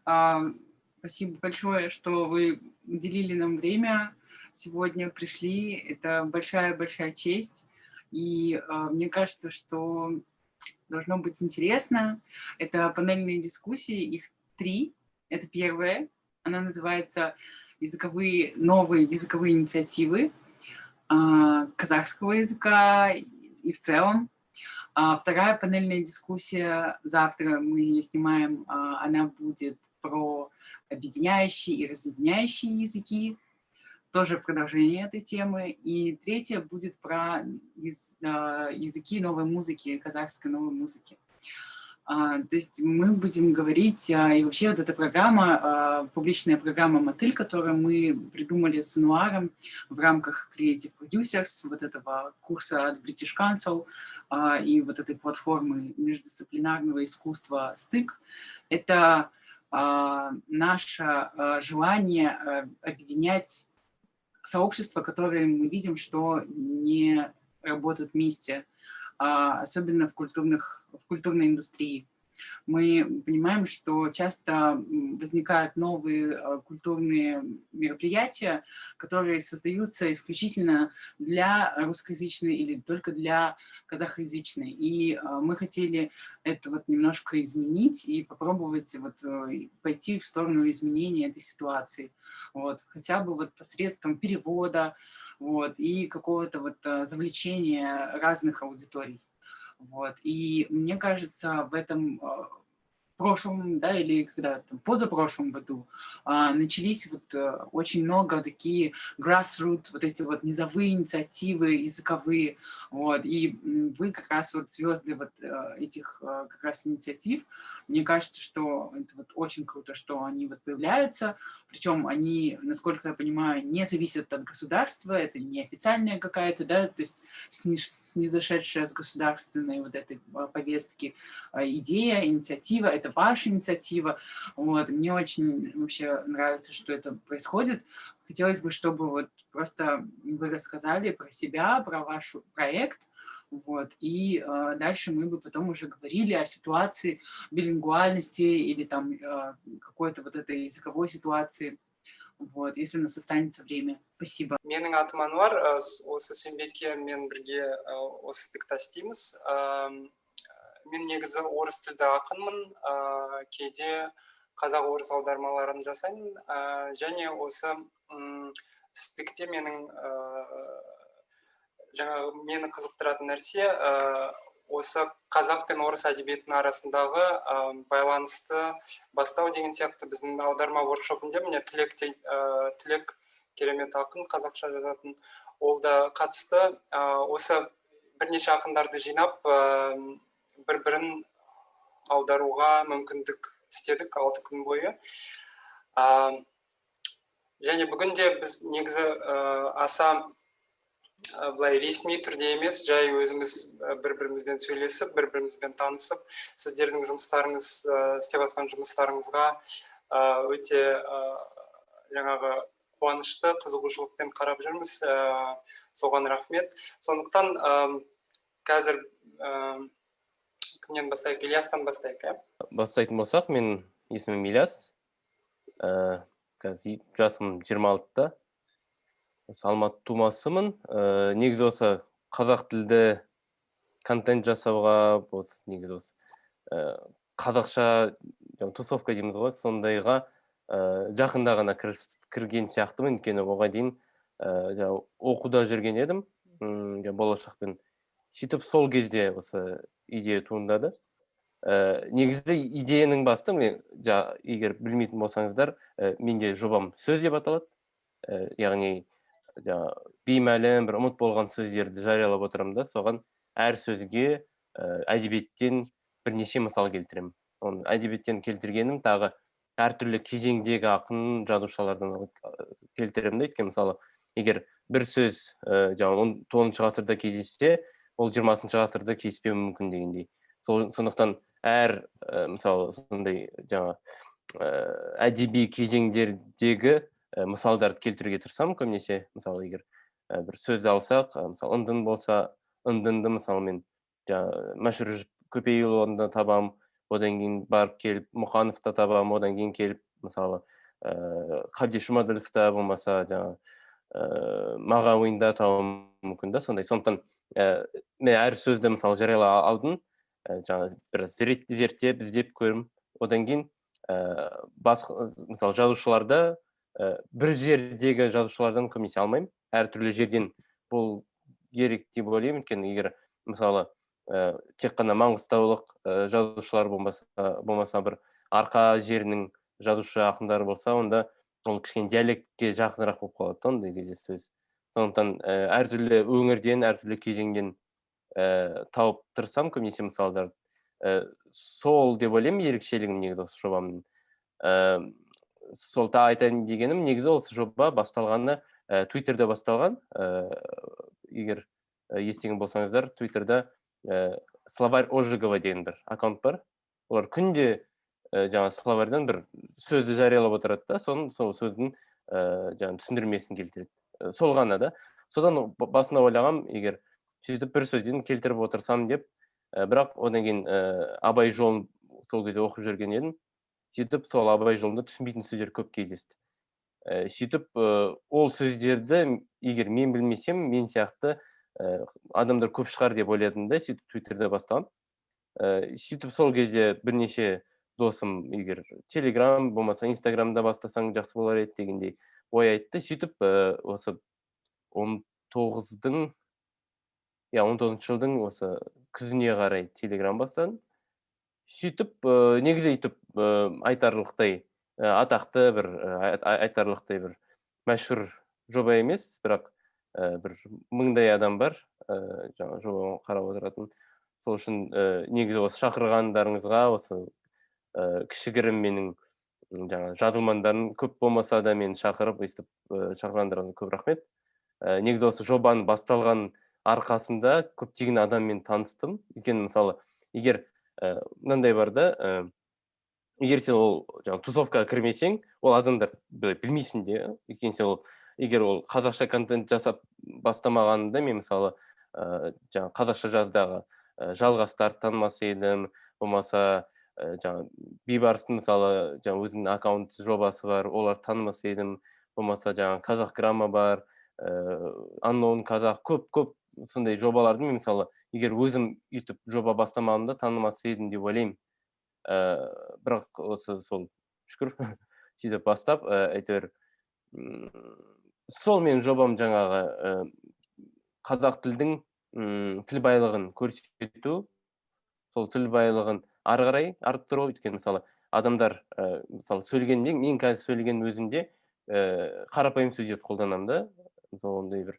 А, Спасибо большое, что вы уделили нам время сегодня, пришли. Это большая-большая честь. И мне кажется, что должно быть интересно. Это панельные дискуссии, их 3. Это первая. Она называется новые языковые инициативы казахского языка и в целом. Вторая панельная дискуссия, завтра мы ее снимаем, она будет про объединяющие и разъединяющие языки, тоже продолжение этой темы. И третья будет про языки новой музыки, казахской новой музыки. То есть мы будем говорить, и вообще вот эта программа, публичная программа «Мотыль», которую мы придумали с Ануаром в рамках Creative Producers, вот этого курса от British Council и вот этой платформы междисциплинарного искусства «Стык», это наше желание объединять сообщества, которые мы видим, что не работают вместе, особенно в культурной индустрии. Мы понимаем, что часто возникают новые культурные мероприятия, которые создаются исключительно для русскоязычной или только для казахоязычной. И мы хотели это вот немножко изменить и попробовать пойти в сторону изменения этой ситуации. Вот. Хотя бы вот посредством перевода и какого-то завлечения разных аудиторий. И мне кажется, в этом прошлом, да, или когда там, позапрошлом году начались очень много такие grassroots, вот эти вот низовые инициативы языковые, и вы как раз звезды этих как раз инициатив. Мне кажется, что это очень круто, что они появляются, причем они, насколько я понимаю, не зависят от государства, это не официальная какая-то, да, то есть снизошедшая с государственной этой повестки идея, инициатива, это ваша инициатива. Мне очень вообще нравится, что это происходит. Хотелось бы, чтобы просто вы рассказали про себя, про ваш проект, и дальше мы бы потом уже говорили о ситуации билингвальности или там какой-то этой языковой ситуации, если у нас останется время. Спасибо. Менің атым Ануар, осы Сөнбекке мен бірге осы стыкта істейміз. Мен негізі орыс тілді ақынмын, кейде қазақ-орыс аудармаларын жасаймын, және осы стыкте менің жаңағы мені қызықтыратын нәрсе осы қазақ пен орыс әдебиетінің арасындағы байланысты бастау деген сияқты біздің аударма воркшопында міне тілек керемет ақын, қазақша жазатын, ол да қатысты. Осы бірнеше ақындарды жинап бір-бірін аударуға мүмкіндік істедік 6 күн бойы. Және бүгінде біз негізі аса былай ресми түрде емес, жай өзіміз бір-бірімізбен сөйлесіп, бір-бірімізбен танысып, сіздердің жұмыстарыңыз, істеп жатқан жұмыстарыңызға өте жаңағы қуанышты, қызығушылықпен қарап жүрміз. Соған рахмет. Сондықтан қазір кімнен бастайық? Ильястан бастайық, ә? Бастайтын болсақ, мен есімім Ильяс. Жасым 26-та. Алматы тумасымын. Негізі осы қазақ тілді контент жасауға, негізі осы қазақша тусовка дейміз ғой, сондайға жақында ғана кірген сияқтымын, өйткені оған дейін оқуда жүрген едім, болашақпен. Сөйтіп сол кезде осы идея туындады. Негізі идеяның басты, егер білмейтін болсаңыздар, менде жобам сөз деп аталады. Яғни беймәлім, бір ұмыт болған сөздерді жариялап отырамын да, соған әр сөзге әдебиеттен бірнеше мысал келтіремін. Оны әдебиеттен келтіргенім тағы әртүрлі кезеңдегі ақын жазушылардан келтіремін. Өйткені мысалы, егер бір сөз 19 ғасырда кездессе, ол 20 ғасырда кездеспеуі мүмкін дегендей. Сондықтан әр мысалы сондай әдеби кезеңдердегі мысалдарды келтіруге тырысамын көбінесе. Мысалы, егер бір сөзді алсақ, мысалы, ындын болса, ындынды мысалы мен мәшһүр көпейұлында табам, одан кейін барып келіп Мұхановта табамын, одан кейін келіп мысалы Қабдеш Жұмаділовта болмаса жаңағы Мағауинда табуым мүмкін да, сондай. Сондықтан мен әр сөзді мысалы жариялай алдым, жаңағы біраз зерттеп, іздеп көрім. Одан кейін мысалы жазушыларда бір жердегі жазушылардан көмесе алмаймын. Әртүрлі жерден бұл керек деп ойлаймын. Өйткені егер мысалы тек қана маңғыстаулық жазушылар болмаса бір арқа жерінің жазушы ақындары болса, онда ол кішкене диалектке жақынырақ болып қалады да ондай кезде сөз. Сондықтан әртүрлі өңірден, әртүрлі кезеңден тауып тырысам көбінесе мысалдар. Сол деп ойлаймын ерекшелігім негізі осы жобамның. Сол айтайын дегенім, негізі осы жоба басталғаны Twitter'да басталған. Егер естіген болсаңыздар, Twitter'да словарь Ожегова деген бір аккаунт бар. Олар күнде жаңа словарьдан бір сөзді жариялап отырады да, сол сөздің жаңа түсіндірмесін келтіреді. Сол ғана да. Содан басына ойлағам, егер сөйтіп бір сөзден келтіріп отырсам деп, бірақ одан кейін Абай жолын сол кезде оқып жүрген едім. Сөйтіп сол Абай жолында түсінбейтін сөздер көп кездесті. Сөйтіп ол сөздерді егер мен білмесем, мен сияқты адамдар көп шығар деп ойладым да, сөйтіп Twitter'да бастаған. Сөйтіп сол кезде бірнеше досым егер Telegram болмаса Instagram'да бастасаң жақсы болар еді дегендей ой айтты. Сөйтіп осы 19 жылдың осы күзіне қарай Telegram бастадым. Сөйтіп негізі айтарлықтай атақты бір айтарлықтай бір мәшһүр жоба емес, бірақ бір мыңдай адам бар жаңа жобаны қарап отыратын. Сол үшін негізі осы шақырғандарыңызға, осы кішігірім менің жаңа жазылмандарын көп болмаса да мені шақырып, өйстіп шақырғандарыңызға көп рахмет. Негізі осы жобаның басталған арқасында көптеген адаммен таныстым. Өйткені мысалы, егер мынандай бар да, егер сен ол жаңа тусовкаға кірмесең, ол адамдар білмейсің де. Өйткені сен егер ол қазақша контент жасап бастамағанында, мен мысалы жаңа қазақша жаздағы жалғастарды танымас едім, болмаса жаңа Бейбарыстың мысалы жаңа өзінің аккаунт жобасы бар, олар танымас едім, болмаса жаңа қазақ грамма бар, Unknown қазақ, көп сондай жобаларды мен мысалы егер өзім YouTube жоба бастамағанда танымас едім деп ойлаймын. Бірақ осы сол шүкір сөйтіп бастап, әйтеуір сол менің жобам жаңағы қазақ тілдің тіл байлығын көрсету, сол тіл байлығын ары қарай арттыру. Өйткені мысалы адамдар мысалы сөйлегенде, мен қазір сөйлеген өзімде қарапайым сөздер қолданамын да. Мысалы ондай бір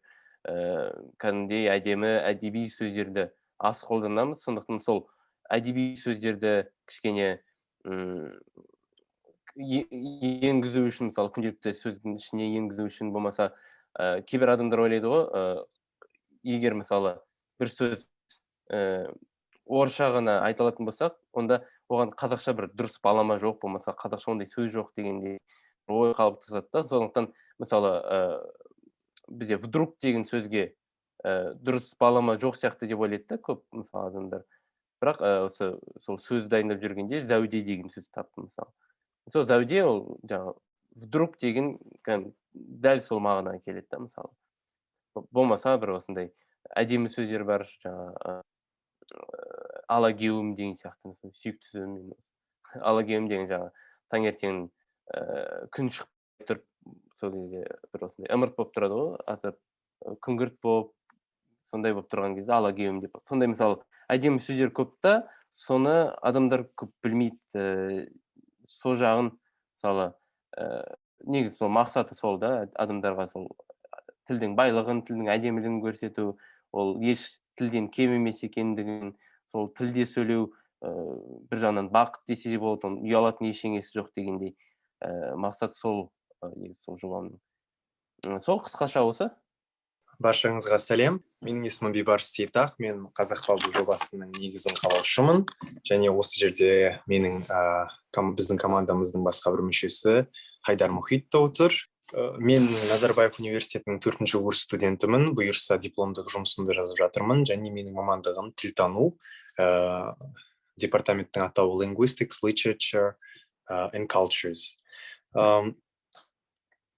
кәдімгідей әдеби сөздерді аз қолданамыз. Сондықтан сол әдеби сөздерді кішкене енгізу үшін, мысалы күнделікті сөздің ішіне енгізу үшін, болмаса кейбір адамдар ойлайды ғой, егер мысалы бір сөз орысша ғана айтылатын болсақ, онда оған қазақша бір дұрыс балама жоқ, болмаса қазақша ондай сөз жоқ дегендей ой қалыптасады да. Сондықтан мысалы бізде вдруг деген сөзге дұрыс балама жоқ сияқты деп ойлайды да көп мысалы адамдар. Бірақ сол сөз дайындап жүргенде зәуде деген сөз таптым мысалы. Сол зәуде ол жаңағы вдруг деген дәл сол мағынаға келеді да мысалы. Болмаса бір осындай әдемі сөздер бар, жаңағы алагеуім деген сияқты, сүйікті сөзім мен. Алагеуім деген жаңағы таңертең күн шығып тұрып, сол кезде бір осындай ымырт болып тұрады ғой, азап күңгірт болып, сондай болып тұрған кезде алагеуім деп. Сондай мысалы әдемі сөздер көп та, соны адамдар көп білмейді. Сол жағын мысалы негізі сол мақсаты сол да, адамдарға сол тілдің байлығын, тілдің әдемілігін көрсету, ол еш тілден кем емес екендігін, сол тілде сөйлеу бір жағынан бақыт десе де болады, оның ұялатын ештеңесі жоқ дегендей мақсат сол жобамның. Сол қысқаша осы. Баршаңызға сәлем. Менің есімім Бейбарыс Сейтақ. Мен Қазақ Бабу жобасының негізін қалаушымын. Және осы жерде біздің командамыздың басқа бір мүшесі Хайдар Мұхит та отыр. Мен Назарбаев университетінің 4-ші курс студентімін. Бұйырса дипломдық жұмысымды жазып жатырмын. Және менің мамандығым тілтану. департаменттің атауы Linguistics, Literature and Cultures.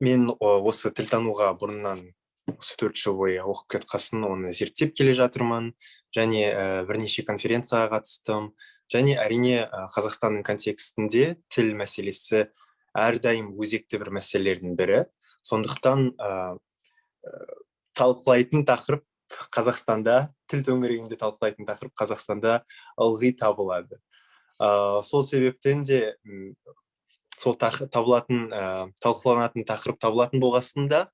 Мен осы тілтануға бұрыннан осы 4 жыл бойы оқып кетқасын, оны зерттеп келе жатырмын, және бірнеше конференцияға қатыстым, және әрине Қазақстанның контекстінде тіл мәселесі әрдайым өзекті бір мәселелердің бірі. Сондықтан талқылайтын тақырып Қазақстанда, тіл төңірегінде талқылайтын тақырып Қазақстанда ылғи табылады. Сол себептен де сол талқыланатын тақырып табылатын болғасында,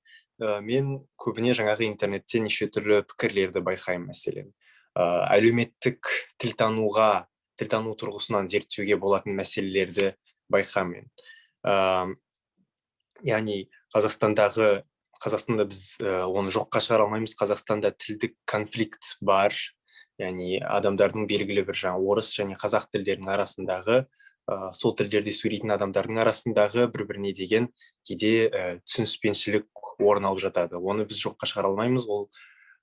мен көбіне жаңағы интернетте неше түрлі пікірлерді байқаймын. Мәселен, әлеуметтік тілтану тұрғысынан зерттеуге болатын мәселелерді байқаймын. Яғни Қазақстанда біз оны жоққа шығара алмаймыз. Қазақстанда тілдік конфликт бар. Яғни адамдардың белгілі бір орыс және қазақ тілдерінің арасындағы, сол тілдерде сөйлейтін адамдардың арасындағы бір-біріне деген кейде түсініспеушілік орын алып жатады. Оны біз жоққа шығара алмаймыз. Ол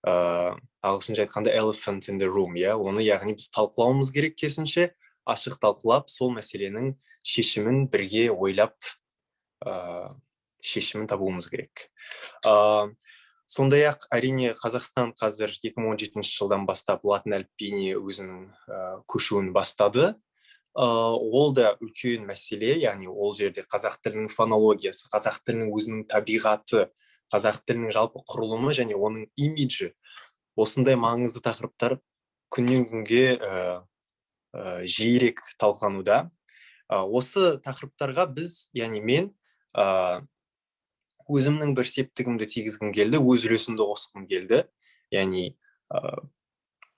ағылшынша айтқанда elephant in the room, оны яғни біз талқылауымыз керек, керісінше ашық талқылап, сол мәселенің шешімін бірге ойлап, шешімін табуымыз керек. Сондай-ақ, әрине, Қазақстан қазір 2017 жылдан бастап латын әліпбиіне өзінің көшуін бастады. Ол да үлкен мәселе, яғни ол жерде қазақ тілінің фонологиясы, қазақ тілінің өзінің табиғаты, қазақ тілінің жалпы құрылымы және оның имиджі, осындай маңызды тақырыптар күннен күнге жиірек талқылануда. Осы тақырыптарға біз, яғни мен өзімнің бір септігімді тигізгім келді, өз үлесімді қосқым келді. Яғни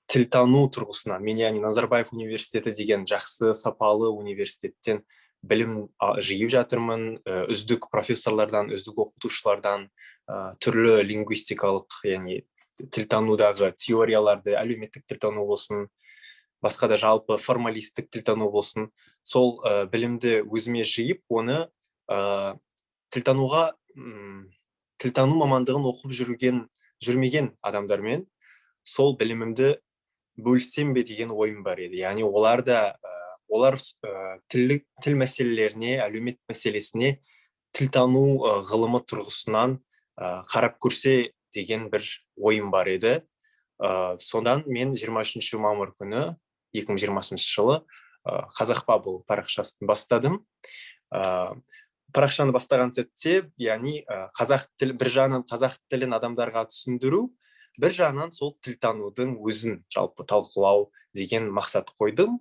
тілтану тұрғысынан мен, яғни Назарбаев университеті деген жақсы сапалы университеттен білім жиып жатырмын. Үздік профессорлардан, үздік оқытушылардан түрлі лингвистикалық, яғни тілтанудағы теорияларды, әлеуметтік тілтану болсын, басқа да жалпы формалистік тілтану болсын, сол білімді өзіме жиып, оны тілтану мамандығын оқып жүрмеген адамдармен сол білімімді бөлсем бе деген ойым бар еді. Яғни олар тіл мәселелеріне, әлеумет мәселесіне тілтану ғылымы тұрғысынан қарап көрсе деген бір ойым бар еді. Содан мен 23 мамыр күні 2020 жылы Қазақпабл парақшасын бастадым. Парақшаны бастаған сәтте, яғни бір жағынан қазақ тілін адамдарға түсіндіру, бір жағынан сол тілтанудың өзін жалпы талқылау деген мақсат қойдым.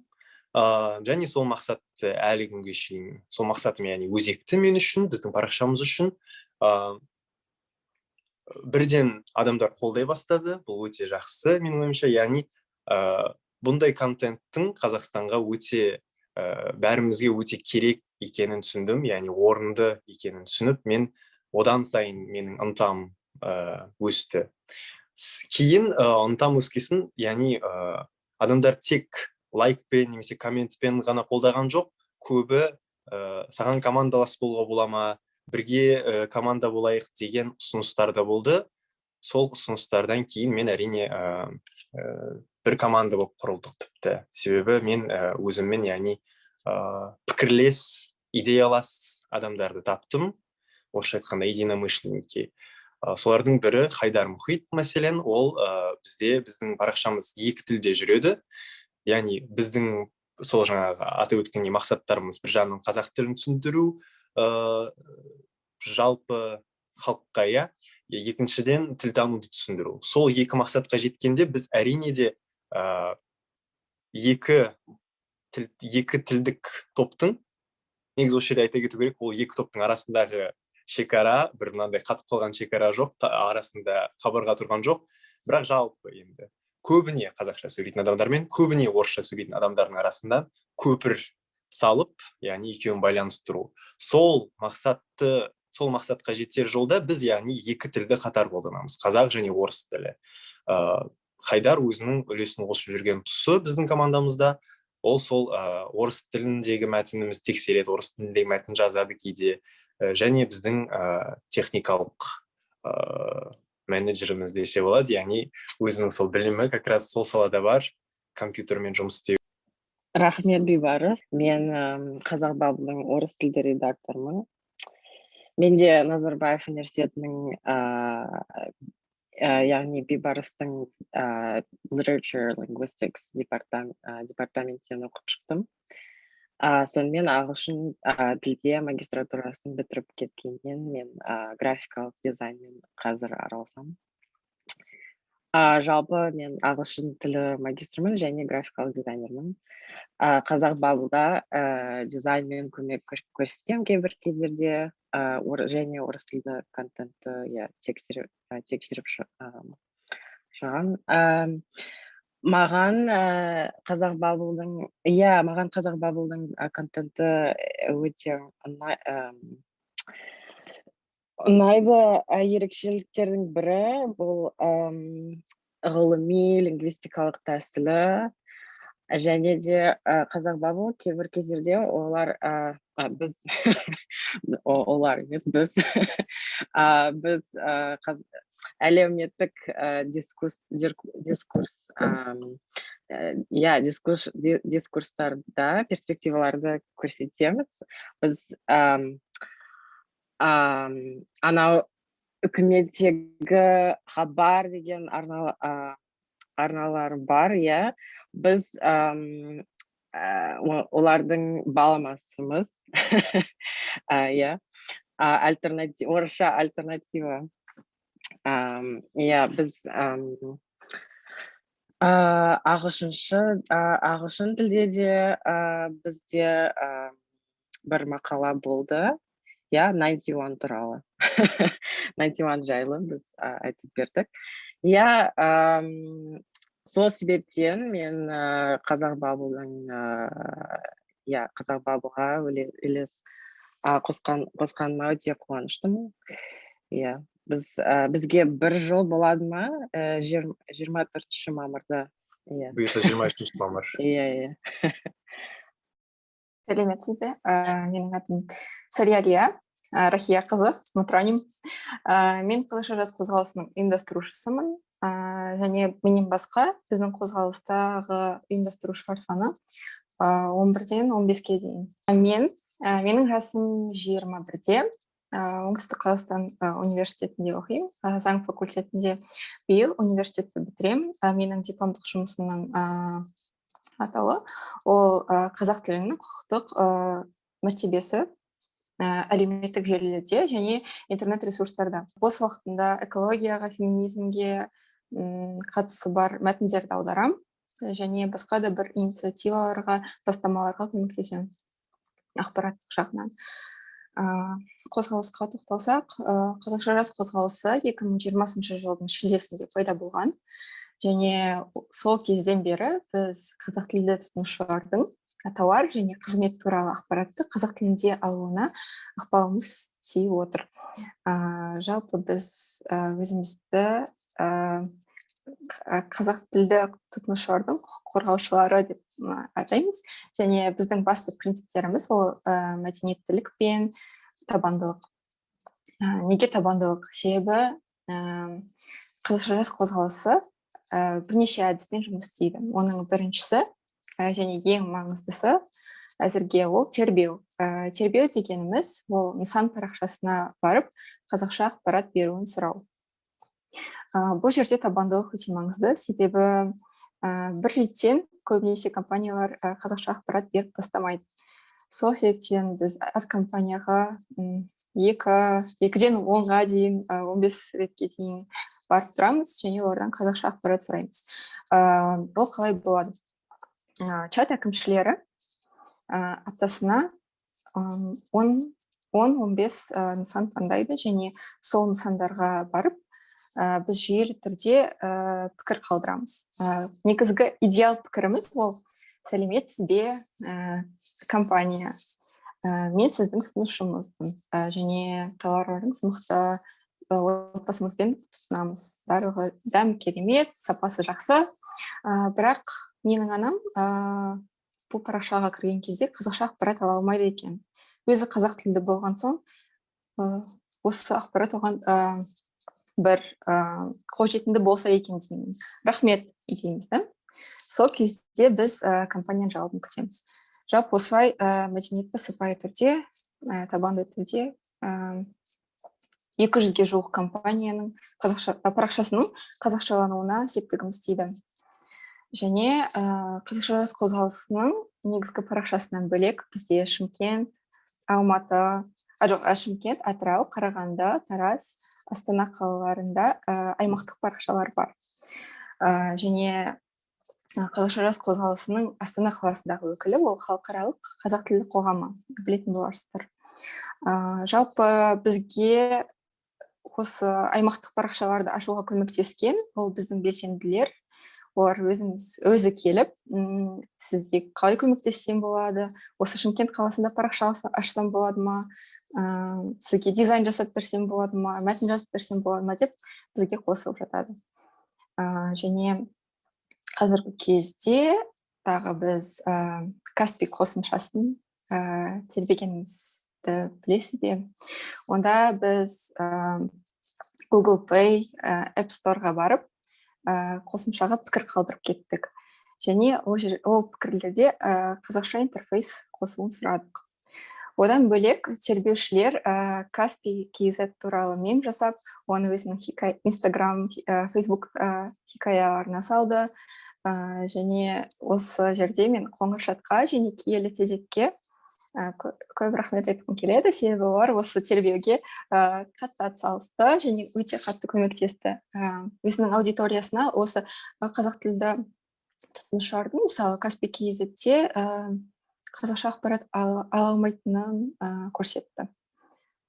Және сол мақсатты әлі күнге шейін, сол мақсатым яғни өзекті мен үшін, біздің парақшамыз үшін. Бірден адамдар қолдай бастады, бұл өте жақсы менің ойымша. Яғни бұндай контенттің Қазақстанға бәрімізге өте керек екенін түсіндім, яғни орынды екенін түсініп, мен одан сайын менің ынтам өсті. Кейін ынтам өскесін, яғни адамдар тек лайкпен немесе комментпен ғана қолдаған жоқ, көбі саған командалас болуға бола ма, бірге команда болайық деген ұсыныстар да болды. Сол ұсыныстардан кейін мен әрине бір команда болып құрылдық тіпті. Себебі мен өзіммен, яғни пікірлес, идеялас адамдарды таптым. Орысша айтқанда единомышленники. Солардың бірі Хайдар Мұхит, мәселен, ол біздің парақшамыз 2 тілде жүреді. Яғни біздің сол жаңағы атап өткендей мақсаттарымыз бір жағынан қазақ тілін түсіндіру, жалпы халыққа, екіншіден тілтануды түсіндіру. Сол 2 мақсатқа жеткенде біз әрине де екі тілдік топтың, негізі осы жерде айта кету керек, ол 2 топтың арасындағы шекара, бір мынандай қатып қалған шекара жоқ, арасында қабырға тұрған жоқ, бірақ жалпы енді көбіне қазақша сөйлейтін адамдармен, көбіне орысша сөйлейтін адамдардың арасында көпір салып, яғни екеуін байланыстыру. Сол мақсатқа жетер жолда біз, яғни 2 тілді қатар қолданамыз, қазақ және орыс тілі. Хайдар өзінің үлесін қосып жүрген тұсы біздің командамызда, ол сол орыс тіліндегі мәтініміз тексереді, орыс тіліндегі мәтін жазады кейде, және біздің техникалық менеджеріміз десе болады, яғни өзінің сол білімі как раз сол салада бар, компьютермен жұмыс істеу. Рахмет Бейбарыс. Мен Қазақ Бабылдың орыс тілді редакторымын. Мен де Назарбаев университетінің яғни Бейбарыстың Literature Linguistics департаментінен оқып шықтым. Сонымен ағылшын тілде магистратурасын бітіріп кеткеннен мен графикалық дизайнмен қазір араласамын. Жалпы мен ағылшын тілі магистрмін және графикалық дизайнермін. Қазақ Бабылда дизайнмен көмек көрсетемін кейбір кездерде, және орыс тілді контентті тексеріп шығамын. Маған Қазақ Бабылдың контенті өте ұнайды. Ерекшеліктердің бірі бұл ғылыми лингвистикалық тәсілі, және де Қазақ Бабыл кейбір кездерде олар біз әлеуметтік дискурстарда перспективаларды көрсетеміз. Біз анау үкіметтегі хабар деген арналар бар, біз олардың баламасымыз, орысша альтернатива. Біз ағылшын тілде де бізде бір мақала болды, 91 туралы. 91 жайлы біз айтып бердік. Сол себептен мен Қазақ Бабылға үлес қосқаныма өте қуаныштымын. Бізге бір жыл болады ма? 24 мамырда. Бұйырса 23 мамыр. Сәлеметсіз бе? Менің атым Сариалия Рахия қызы, Нутраним. Мен Қылышы жас қозғалысының ұйымдастырушысымын. Және менен басқа біздің қозғалыстағы ұйымдастырушылар саны 11-ден 15-ке дейін. Менің жасым 21-де, Оңтүстік Қазақстан университетінде оқимын. Заң факультетінде биыл университетті бітіремін. Менің дипломдық жұмысымның атауы ол қазақ тілінің құқықтық мәртебесі әлеуметтік желілерде және интернет ресурстарда. Бос уақытында экологияға, феминизмге қатысы бар мәтіндерді аударам және басқа да бір инициативаларға, бастамаларға көмектесемін ақпараттық жағынан. Қозғалысқа тоқталсақ, Қызылша жас қозғалысы 2020 жылдың шілдесінде пайда болған. Және сол кезден бері біз қазақ тілді тұтынушылардың тауар және қызмет туралы ақпаратты қазақ тілінде алуына ықпалымыз тиіп отыр. Жалпы біз өзімізді қазақ тілді тұтынушылардың құқық қорғаушылары деп атаймыз. Және біздің басты принциптеріміз ол мәдениеттілік пен табандылық. Неге табандылық? Себебі Қызылша жас қозғалысы бірнеше әдіспен жұмыс істейді. Оның біріншісі және ең маңыздысы әзірге ол тербеу. Тербеу дегеніміз ол нысан парақшасына барып қазақша ақпарат беруін сұрау. Бұл жерде табандылық өте маңызды, себебі бір реттен көбінесе компаниялар қазақша ақпарат беріп бастамайды. Сол себептен біз әр компанияға 2-ден 10-ға дейін, 15 ретке дейін барып тұрамыз және олардан қазақша ақпарат сұраймыз. Ол қалай болады? Чат әкімшілері аптасына 10-15 нысан таңдайды және сол нысандарға барып біз жүйелі түрде пікір қалдырамыз. Негізгі идеал пікіріміз ол сәлеметсіз бе компания. Мен сіздің тұтынушыңызбын және тауарларыңыз мықты, отбасымызбен тұтынамыз. Барлығы дәм керемет, сапасы жақсы. Бірақ менің анам бұл парақшаға кірген кезде қазақша ақпарат ала алмайды екен. Өзі қазақ тілді болған соң, осы ақпарат оған бір қолжетімді болса екен деймін. Рахмет дейміз, да? сол кезде біз компанияның жауабын күтеміз. Жалпы осылай мәдениетті сыпайы түрде, табанды түрде 200-ге жуық компанияның парақшасының қазақшалануына септігіміз тиді. Және қазақша жас қозғалысының негізгі парақшасынан бөлек бізде Шымкент, Алматы, Шымкент, Атырау, Қарағанды, Тараз, Астана қалаларында аймақтық парақшалар бар. Және қазақша жас қозғалысының Астана қаласындағы өкілі ол халықаралық қазақ тілді қоғамы, білетін боларсыздар. Жалпы бізге осы аймақтық парақшаларды ашуға көмектескен ол біздің белсенділер. Олар өзі келіп, сізге қалай көмектессем болады, осы Шымкент қаласында парақша ашсам болады ма, сізге дизайн жасап берсем болады ма, мәтін жазып берсем болады ма деп бізге қосылып жатады. Және қазіргі кезде тағы біз Каспи қосымшасын тербегенімізді білесіз бе? Онда біз Google Play, App Store'ға барып, қосымшаға пікір қалдырып кеттік. Және ол пікірлерде қазақша интерфейс қосуын сұрадық. Одан бөлек тербеушілер Каспи KZ туралы мем жасап, оны өзінің Instagram, Facebook хикаяларына салды. Және осы жерде мен қоңыр шатқа және киелі тезекке көп рахмет айтқым келеді, себебі олар осы тербеуге қатты атсалысты және өте қатты көмектесті. Өзінің аудиториясына осы қазақ тілді тұтынушылардың, мысалы Каспи KZ-те қазақша ақпарат ала алмайтынын көрсетті.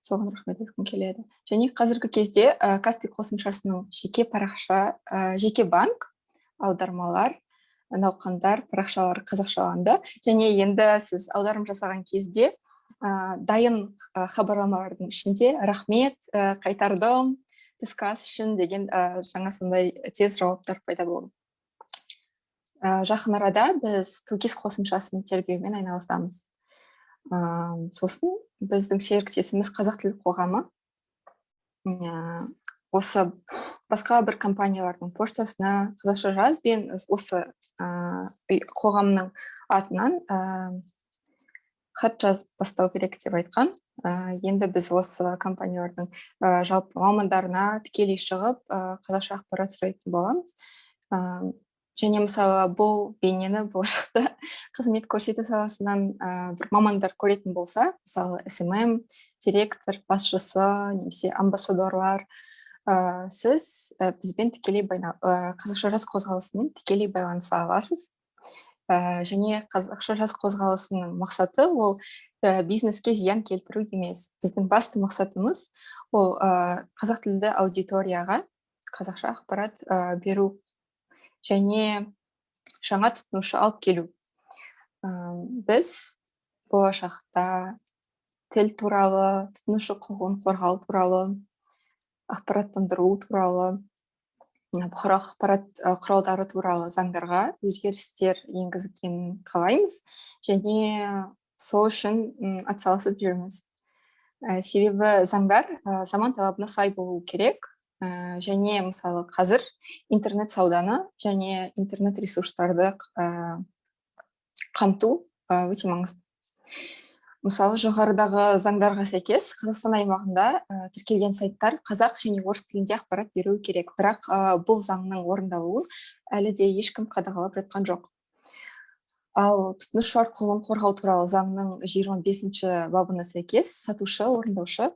Соған рахмет айтқым келеді. Және қазіргі кезде Каспи қосымшасының жеке парақша, жеке банк, аудармалар, науқандар, парақшалар қазақшаланды. Және енді сіз аударым жасаған кезде дайын хабарламалардың ішінде рахмет, қайтардым, түскі ас үшін деген жаңа сондай тез жауаптар пайда болды. Жақын арада біз Тугис қосымшасын тербеумен айналысамыз. Сосын біздің серіктесіміз қазақ тілді қоғамы осы басқа бір компаниялардың поштасына қазақша жазбен осы қоғамның атынан хат жазып бастау керек деп айтқан. Енді біз осы компаниялардың жалпы мамандарына тікелей шығып қазақша ақпарат сұрайтын боламыз. Және мысалы бұл бейнені болашақта қызмет көрсету саласынан бір мамандар көретін болса, мысалы SMM, директор, басшысы, немесе амбассадорлар, сіз бізбен тікелей қазақша жас қозғалысымен тікелей байланыса аласыз. Және қазақша жас қозғалысының мақсаты ол бизнеске зиян келтіру емес. Біздің басты мақсатымыз ол қазақ тілді аудиторияға қазақша ақпарат беру және жаңа тұтынушы алып келу. Біз болашақта тіл туралы, тұтынушы құқығын қорғау туралы, ақпараттандыру туралы, бұқаралық ақпарат құралдары туралы заңдарға өзгерістер енгізгенін қалаймыз, және сол үшін атсалысып жүрміз. Себебі заңдар заман талабына сай болу керек. Және мысалы қазір интернет сауданы және интернет ресурстарды қамту өте маңызды. Мысалы жоғарыдағы заңдарға сәйкес Қазақстан аймағында тіркелген сайттар қазақ және орыс тілінде ақпарат беру керек. Бірақ бұл заңның орындалуын әлі де ешкім қадағалап жатқан жоқ. Ал тұтынушылар құқығын қорғау туралы заңның 25-ші бабына сәйкес сатушы, орындаушы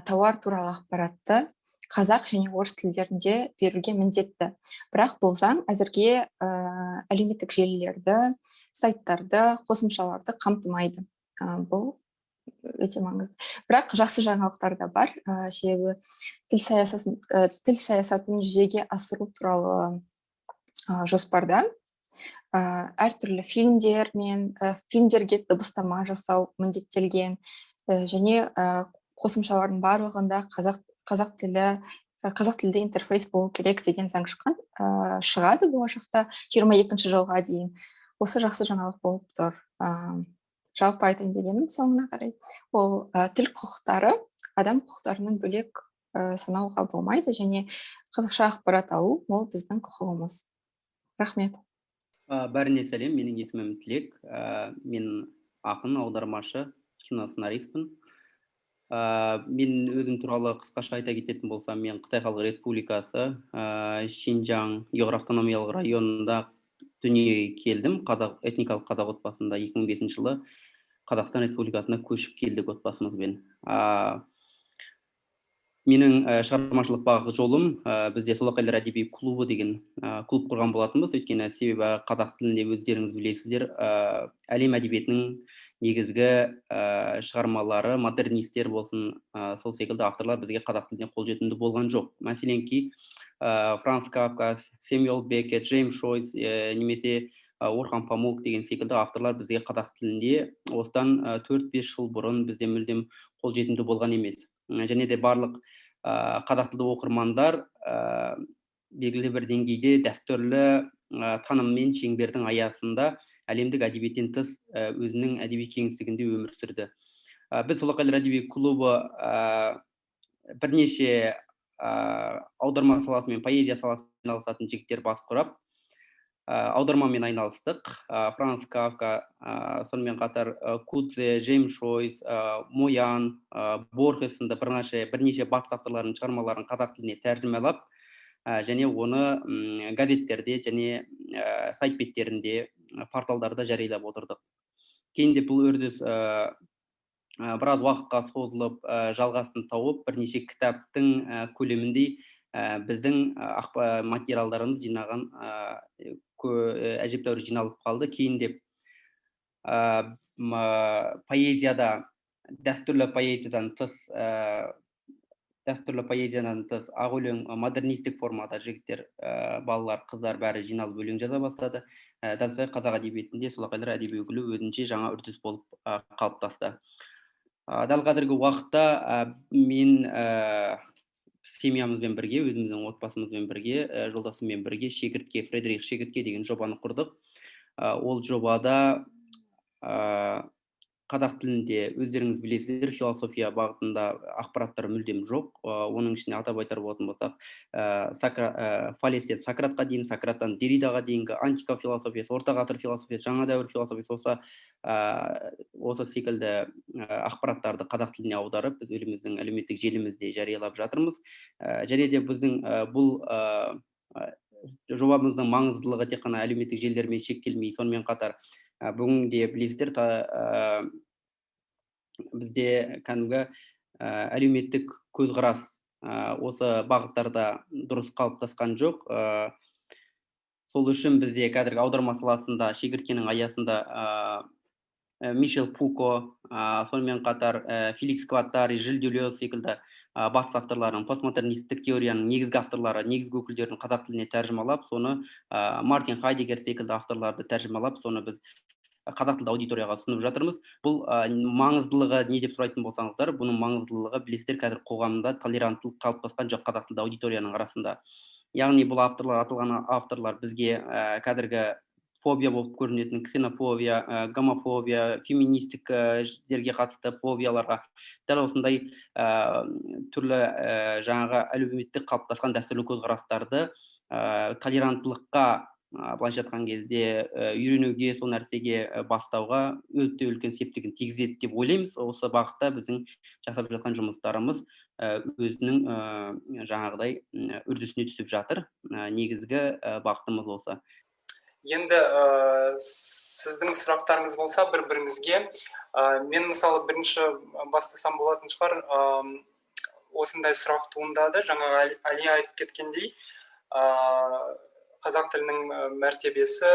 тауар туралы ақпаратты қазақ және орыс тілдерінде беруге міндетті. Бірақ бұл заң әзірге әлеуметтік желілерді, сайттарды, қосымшаларды қамтымайды. Бұл өте маңызды. Бірақ жақсы жаңалықтар да бар. Себебі тіл саясатын жүзеге асыру туралы жоспарда әртүрлі фильмдерге дыбыстама жасау міндеттелген және қосымшалардың барлығында қазақ тілді интерфейс болу керек деген заң шығады болашақта 22-ші жылға дейін. Осы жақсы жаңалық болып тұр. Жалпы айтайын дегенім соңына қарай. Ол тіл құқықтары адам құқықтарынан бөлек санауға болмайды және қазақша ақпарат алу ол біздің құқығымыз. Рахмет. Бәріне сәлем, менің есімім Тілек. Мен ақын, аудармашы, киносценаристпін. Мен өзім туралы қысқаша айта кететін болсам, мен Қытай Халық Республикасы, Шинжаң Ұйғыр автономиялық районында дүниеге келдім. Этникалық қазақ отбасында 2005 жылы Қазақстан Республикасына көшіп келдік отбасымызбен. Менің шығармашылық бағы жолым бізде Солақайлар әдеби клубы деген клуб құрған болатынбыз. Өйткені себебі қазақ тілінде өздеріңіз білесіздер, әлем әдебиетінің негізгі шығармалары, модернистер болсын, сол секілді авторлар бізге қазақ тіліне қолжетімді болған жоқ. Мәселен Франц Кафка, Сэмюэл Беккет, Джеймс Шойц немесе Орхан Памук деген секілді авторлар бізге қазақ тілінде осыдан 4-5 жыл бұрын бізде мүлдем қолжетімді болған емес. Және де барлық қазақ тілді оқырмандар белгілі бір деңгейде дәстүрлі таным мен шеңбердің аясында әлемдік әдебиеттен тыс өзінің әдеби кеңістігінде өмір сүрді. Біз Солақайлар әдеби клубы бірнеше аударма саласы мен поэзия саласымен айналысатын жігіттер бас құрап, аудармамен айналыстық. Франц Кафка, сонымен қатар Кудзе, Джеймс Шойц, Моян, Борхес сынды бірнеше батыс авторларының шығармаларын қазақ тіліне тәржімалап, және оны газеттерде және сайт беттерінде, порталдарда жариялап отырдық. Кейінде бұл үрдіс біраз уақытқа созылып, жалғасын тауып, бірнеше кітаптың көлеміндей біздің материалдарымыз жинаған әжептәуір жиналып қалды. Кейінде поэзияда дәстүрлі поэзиядан тыс ақ өлең модернистік формада жігіттер, балалар, қыздар бәрі жиналып өлең жаза бастады. Дәл солай қазақ әдебиетінде Солақайлар әдеби өкілі өзінше жаңа үрдіс болып қалыптасты. Дәл қазіргі уақытта мен семьямызбен бірге, өзіміздің отбасымызбен бірге, жолдасыммен бірге Фредерик Шегіртке деген жобаны құрдық. Ол жобада қазақ тілінде өздеріңіз білесіздер, философия бағытында ақпараттар мүлдем жоқ. Оның ішінде атап айтар болатын болсақ, Фалестен Сократқа дейін, Сократтан Деридаға дейінгі антика философиясы, орта ғасыр философиясы, жаңа дәуір философиясы, осы секілді ақпараттарды қазақ тіліне аударып, біз өзіміздің әлеуметтік желімізде жариялап жатырмыз. Және де біздің бұл жобамыздың маңыздылығы тек қана әлеуметтік желілермен шектелмей, сонымен қатар бүгінде білесіздер, бізде кәдімгі әлеуметтік көзқарас осы бағыттарда дұрыс қалыптасқан жоқ. Сол үшін бізде қазіргі аударма саласында Шегірткенің аясында Мишел Фуко, сонымен қатар Феликс Гваттари, Жиль Дюлез секілді батыс авторларының, постмодернистік теорияның негізгі авторлары, негізгі өкілдерін қазақ тіліне тәржімалап, соны Мартин Хайдеггер секілді авторларды тәржімалап, соны біз қазақ тілді аудиторияға ұсынып жатырмыз. Бұл маңыздылығы не деп сұрайтын болсаңыздар, бұның маңыздылығы білесіздер, қазір қоғамда толеранттылық қалыптасқан жоқ қазақ тілді аудиторияның арасында. Яғни бұл аталған авторлар бізге қазіргі фобия болып көрінетін ксенофобия, гомофобия, феминистік жерге қатысты фобияларға, дәл осындай түрлі жаңағы әлеуметтік қалыптасқан дәстүрлі көзқарастарды толеранттылыққа былайша айтқан кезде үйренуге, сол нәрсеге бастауға өте үлкен септігін тигізеді деп ойлаймыз. Осы бағытта біздің жасап жатқан жұмыстарымыз өзінің жаңағыдай үрдісіне түсіп жатыр. Негізгі бағытымыз осы. Енді сіздің сұрақтарыңыз болса бір-біріңізге, мен мысалы бірінші бастасам болатын шығар, осындай сұрақ туындады. Жаңа Али айтып кеткендей, қазақ тілінің мәртебесі,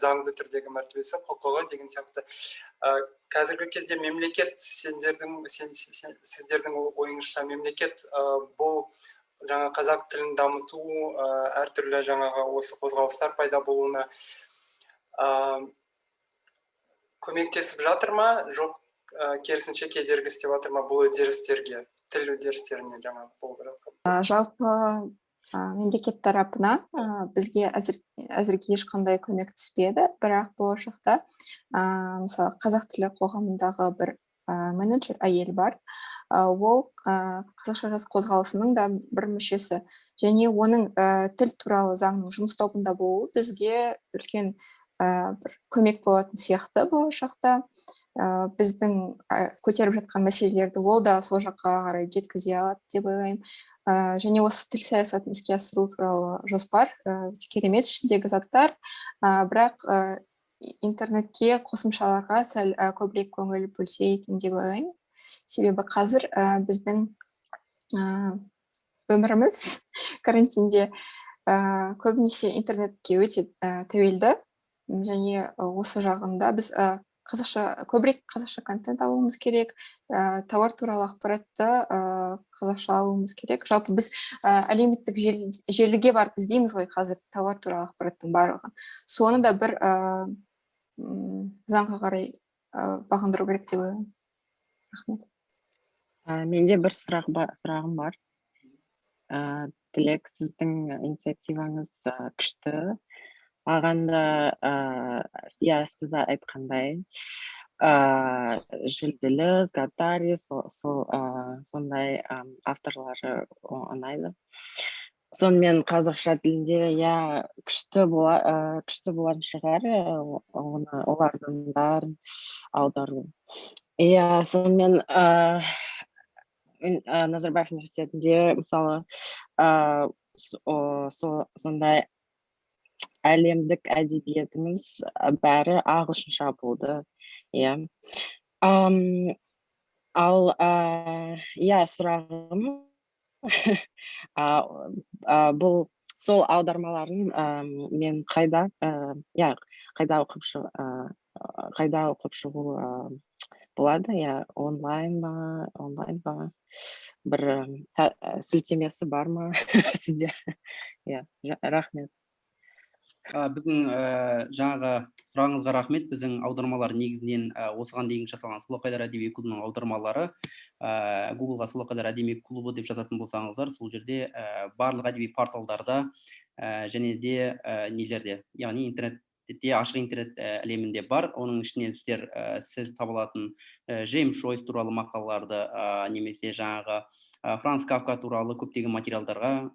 заңды түрдегі мәртебесі, құқығы деген сияқты. Қазіргі кезде мемлекет, сіздердің ойыңызша мемлекет бұл жаңа қазақ тілін дамыту, әртүрлі жаңағы осы қозғалыстар пайда болуына көмектесіп жатыр ма, жоқ керісінше кедергі істеп жатыр ма бұл үдерістерге, тіл үдерістеріне жаңа болып жатқан? Жалпы мемлекет тарапынан бізге әзірге ешқандай көмек түспеді, бірақ болашақта мысалы қазақ тілі қоғамындағы бір менеджер әйел бар. Ол қазақша жас қозғалысының да бір мүшесі. Және оның тіл туралы заңның жұмыс тобында болуы бізге үлкен бір көмек болатын сияқты болашақта. Біздің көтеріп жатқан мәселелерді ол да сол жаққа қарай жеткізе алады деп ойлаймын. Және осы тіл саясатын іске асыру туралы жоспар керемет ішіндегі заттар, бірақ интернетке қосымшаларға сәл көбірек көңіл бөлсе екен деп ойлаймын. Себебі қазір біздің өміріміз карантинде көбінесе интернетке өте тәуелді, және осы жағында біз көбірек қазақша контент алуымыз керек, тауар туралы ақпаратты қазақша алуымыз керек. Жалпы біз әлеуметтік желіге барып іздейміз ғой қазір тауар туралы ақпараттың барлығын. Соны да бір заңға қарай бағындыру керек деп ойлаймын. Рахмет. Менде бір сұрағым бар. Тілек, сіздің инициативаңыз күшті. Маған да сіз айтқандай Жилделес, Гатари, сондай авторлары ұнайды. Сонымен қазақша тілінде күшті болатын шығар, олардың бәрін аудару. Сонымен Назарбаев университетінде мысалы сондай әлемдік әдебиетіміз бәрі ағылшынша болды. Ал сұрағым бұл сол аудармаларын мен қайда оқып шығу болады? Онлайн ба? Бір сілтемесі бар ма сізде? Рахмет. Біздің жаңағы сұрағыңызға рахмет. Біздің аудармалар негізінен осыған дейін жасалған Сұлу Қайдар әдеби клубының аудармалары. Гуглға Сұлу Қайдар әдеби клубы деп жазатын болсаңыздар, сол жерде барлық әдеби порталдарда және де нелерде, яғни интернетте, ашық интернет әлемінде бар. Оның ішінен сіз таба алатын Джеймс Жойс туралы мақалаларды, немесе жаңағы Франц Кафка туралы көптеген материалдарға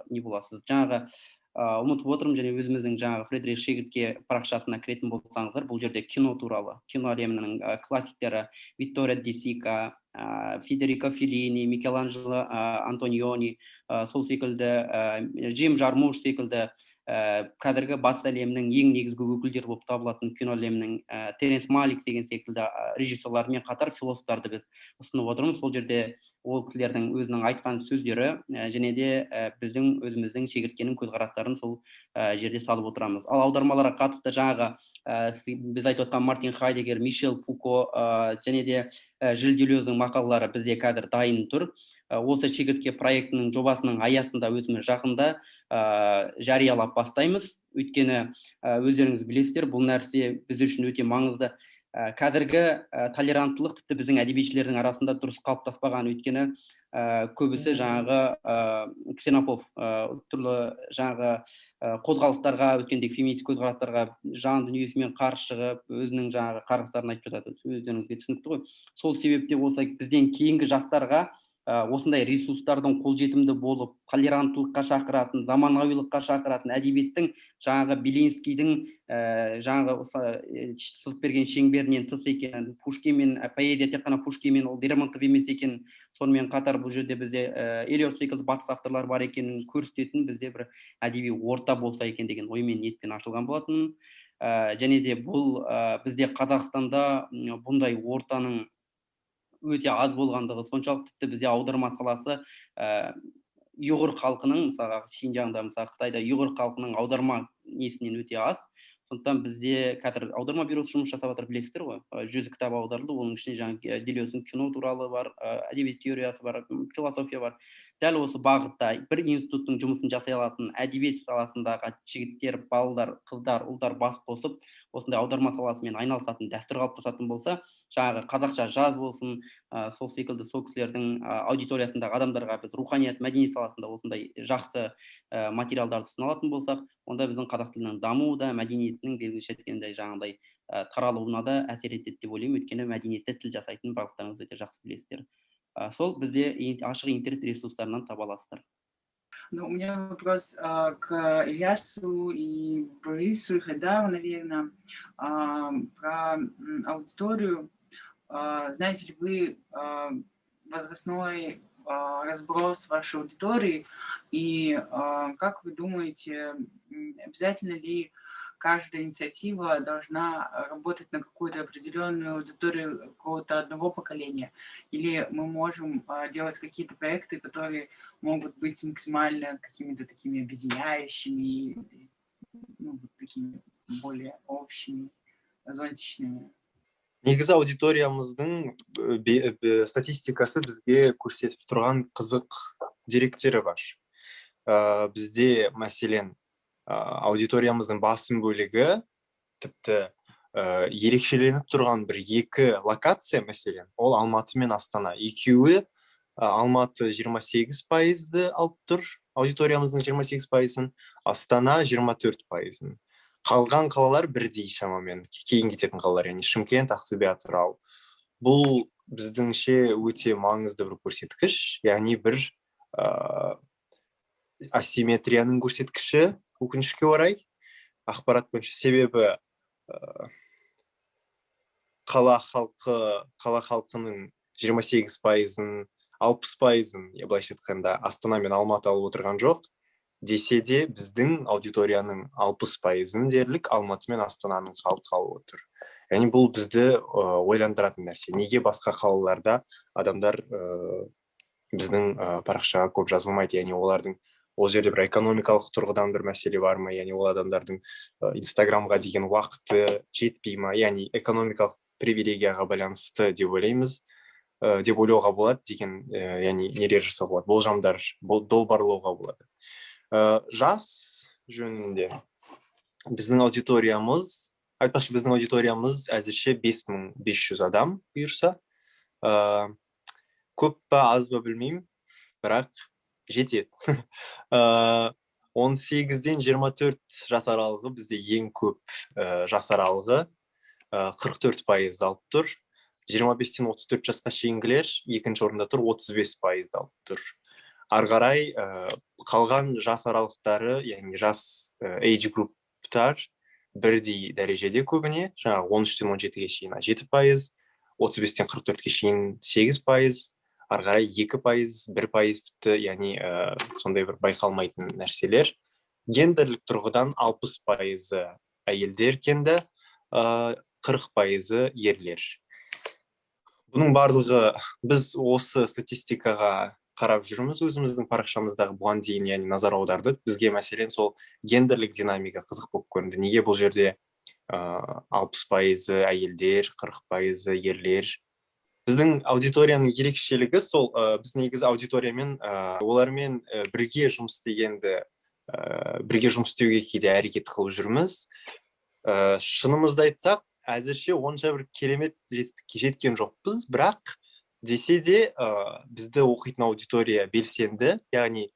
не боласыз. Жаңағы ұмытып отырмын, және өзіміздің жаңағы Фредерик Шегіртке парақшасына кіретін болсаңыздар, бұл жерде кино туралы, кино әлемінің классиктері Витторио де Сика, Федерико Феллини, Микеланджело Антониони, сол секілді Джим Жармуш секілді қазіргі батыс әлемінің ең негізгі өкілдері болып табылатын кино әлемінің Теренс Малик деген секілді режиссерлармен қатар философтарды біз ұсынып отырмыз. Сол жерде ол кісілердің өзінің айтқан сөздері және де біздің өзіміздің Шегірткенің көзқарастарын сол жерде салып отырамыз. Ал аудармаларға қатысты жаңағы біз айтып отқан Мартин Хайдеггер, Мишел Фуко және де Жиль Делездің мақалалары бізде қазір дайын тұр. Осы Шегіртке проектінің жобасының аясында өзіміз жақында жариялап бастаймыз. Өйткені өздеріңіз білесіздер, бұл нәрсе біз үшін өте маңызды. Қазіргі толеранттылық тіпті біздің әдебиетшілердің арасында дұрыс қалыптаспаған. Өйткені көбісі жаңағы ксенофоб түрлі жаңағы қозғалыстарға, өткендегі феминист көзқарастарға жан дүниесімен қарсы шығып, өзінің жаңағы қарғыстарын айтып жатады. Өздеріңізге түсінікті ғой. Сол себепте болса бізден кейінгі жастарға осындай ресурстардың қолжетімді болып, толеранттылыққа шақыратын, заманауилыққа шақыратын әдебиеттің жаңағы Белинскийдің жаңағы сызып берген шеңберінен тыс екенін, Пушкинмен поэзия тек қана Пушкинмен, ол Лермонтов емес екенін, сонымен қатар бұл жерде бізде Элиот секілді батыс авторлар бар екенін көрсететін бізде бір әдеби орта болса екен деген оймен ниетпен ашылған болатын. Және де бұл бізде Қазақстанда бұндай ортаның өте аз болғандығы соншалық, тіпті бізде аударма саласы ұйғыр халқының, мысалы Шинжаңда, мысалы Қытайда ұйғыр халқының аударма несінен өте аз. Сондықтан бізде қазір аударма бюросы жұмыс жасап жатыр, білесіздер ғой. 100 кітап аударылды, оның ішінде жаңағы Делездің кино туралы бар, әдебиет теориясы бар, философия бар. Дәл осы бағытта бір институттың жұмысын жасай алатын әдебиет саласындағы жігіттер, балалар, қыздар, ұлдар бас қосып, осындай аударма саласымен айналысатын дәстүр қалыптасатын болса, жаңағы қазақша жаз болсын, сол секілді сол кісілердің аудиториясындағы адамдарға біз руханият, мәдениет саласында осындай жақсы материалдарды ұсына алатын болсақ, онда біздің қазақ тілінің дамуы да, мәдениетінің белгілі шеткенде жаңағыдай таралуына да әсер етеді деп ойлаймын, өйткені мәдениетті тіл жасайтын барлықтарыңыз өте жақсы білесіздер. Сол бізде ашық интернет ресурстарынан таба аласыздар. Ну, у меня вопрос к Ильясу и Борису, и Хайдару, наверное, про аудиторию. Знаете ли вы возрастной разброс вашей аудитории, и как вы думаете, обязательно ли каждая инициатива должна работать на какую-то определенную аудиторию какого-то одного поколения, или мы можем делать какие-то проекты, которые могут быть максимально какими-то такими объединяющими, ну, вот такими более общими, зонтичными? Негізі аудиториямыздың статистикасы бізге көрсетіп тұрған қызық деректері бар. Бізде мәселен аудиториямыздың басым бөлігі тіпті ерекшеленіп тұрған бір екі локация, мәселен, ол Алматы мен Астана. Екеуі Алматы 28%-ды алып тұр, аудиториямыздың 28%-ын, Астана 24%-ын. Қалған қалалар бірдей шамамен, кейін кететін қалалар, яғни Шымкент, Ақтөбе, Атырау. Бұл біздіңше өте маңызды бір көрсеткіш, яғни бір асимметрияның көрсеткіші, өкінішке орай. Ақпарат бойынша, себебі қала халқының 28%-ын, 60%-ын, былайша айтқанда, Астана мен Алматы алып отырған жоқ. Десе де біздің аудиторияның 60%-ын дерлік Алматы мен Астананың халқы алып отыр. Яғни бұл бізді ойландыратын нәрсе. Неге басқа қалаларда адамдар біздің парақшаға көп жазылмайды? Яғни олардың ол жерде бір экономикалық тұрғыдан бір мәселе бар ма? Яғни ол адамдардың Инстаграмға деген уақыты жетпей ма? Яғни экономикалық привилегияға байланысты деп ойлаймыз, деп ойлауға болады деген, яғни нелер жасауға болады, болжамдар долбарлауға болады. Жас жөнінде біздің аудиториямыз әзірше 5500 адам бұйырса. Көп па, аз ба білмеймін, бірақ жетеді. 18-ден 24 жас аралығы бізде ең көп жас аралығы 44% алып тұр. 25-тен 34 жасқа шейінгілер екінші орында тұр, 35% алып тұр. Арғарай қалған жас аралықтары, яғни жас age групптар бірдей дәрежеде көбіне, жаңағы 13-тен 17-ге шейін 7%, 35-тен 44-ге шейін 8%, арғарай 2%, 1% тіпті, яғни сондай бір байқалмайтын нәрселер. Гендерлік тұрғыдан 60% әйелдер кенді, 40% ерлер. Бұның барлығы біз осы статистикаға қарап жүрміз өзіміздің парақшамыздағы, бұған дейін яғни назар аудардық. Бізге мәселен сол гендерлік динамика қызық болып көрінді. Неге бұл жерде 60% әйелдер, 40% ерлер? Біздің аудиторияның ерекшелігі сол, біз негізі аудиториямен, олармен бірге жұмыс істеуге кейде әрекет қылып жүрміз. Шынымызды айтсақ, әзірше онша бір керемет жеткен жоқпыз, бірақ десе де бізді оқитын аудитория белсенді, яғни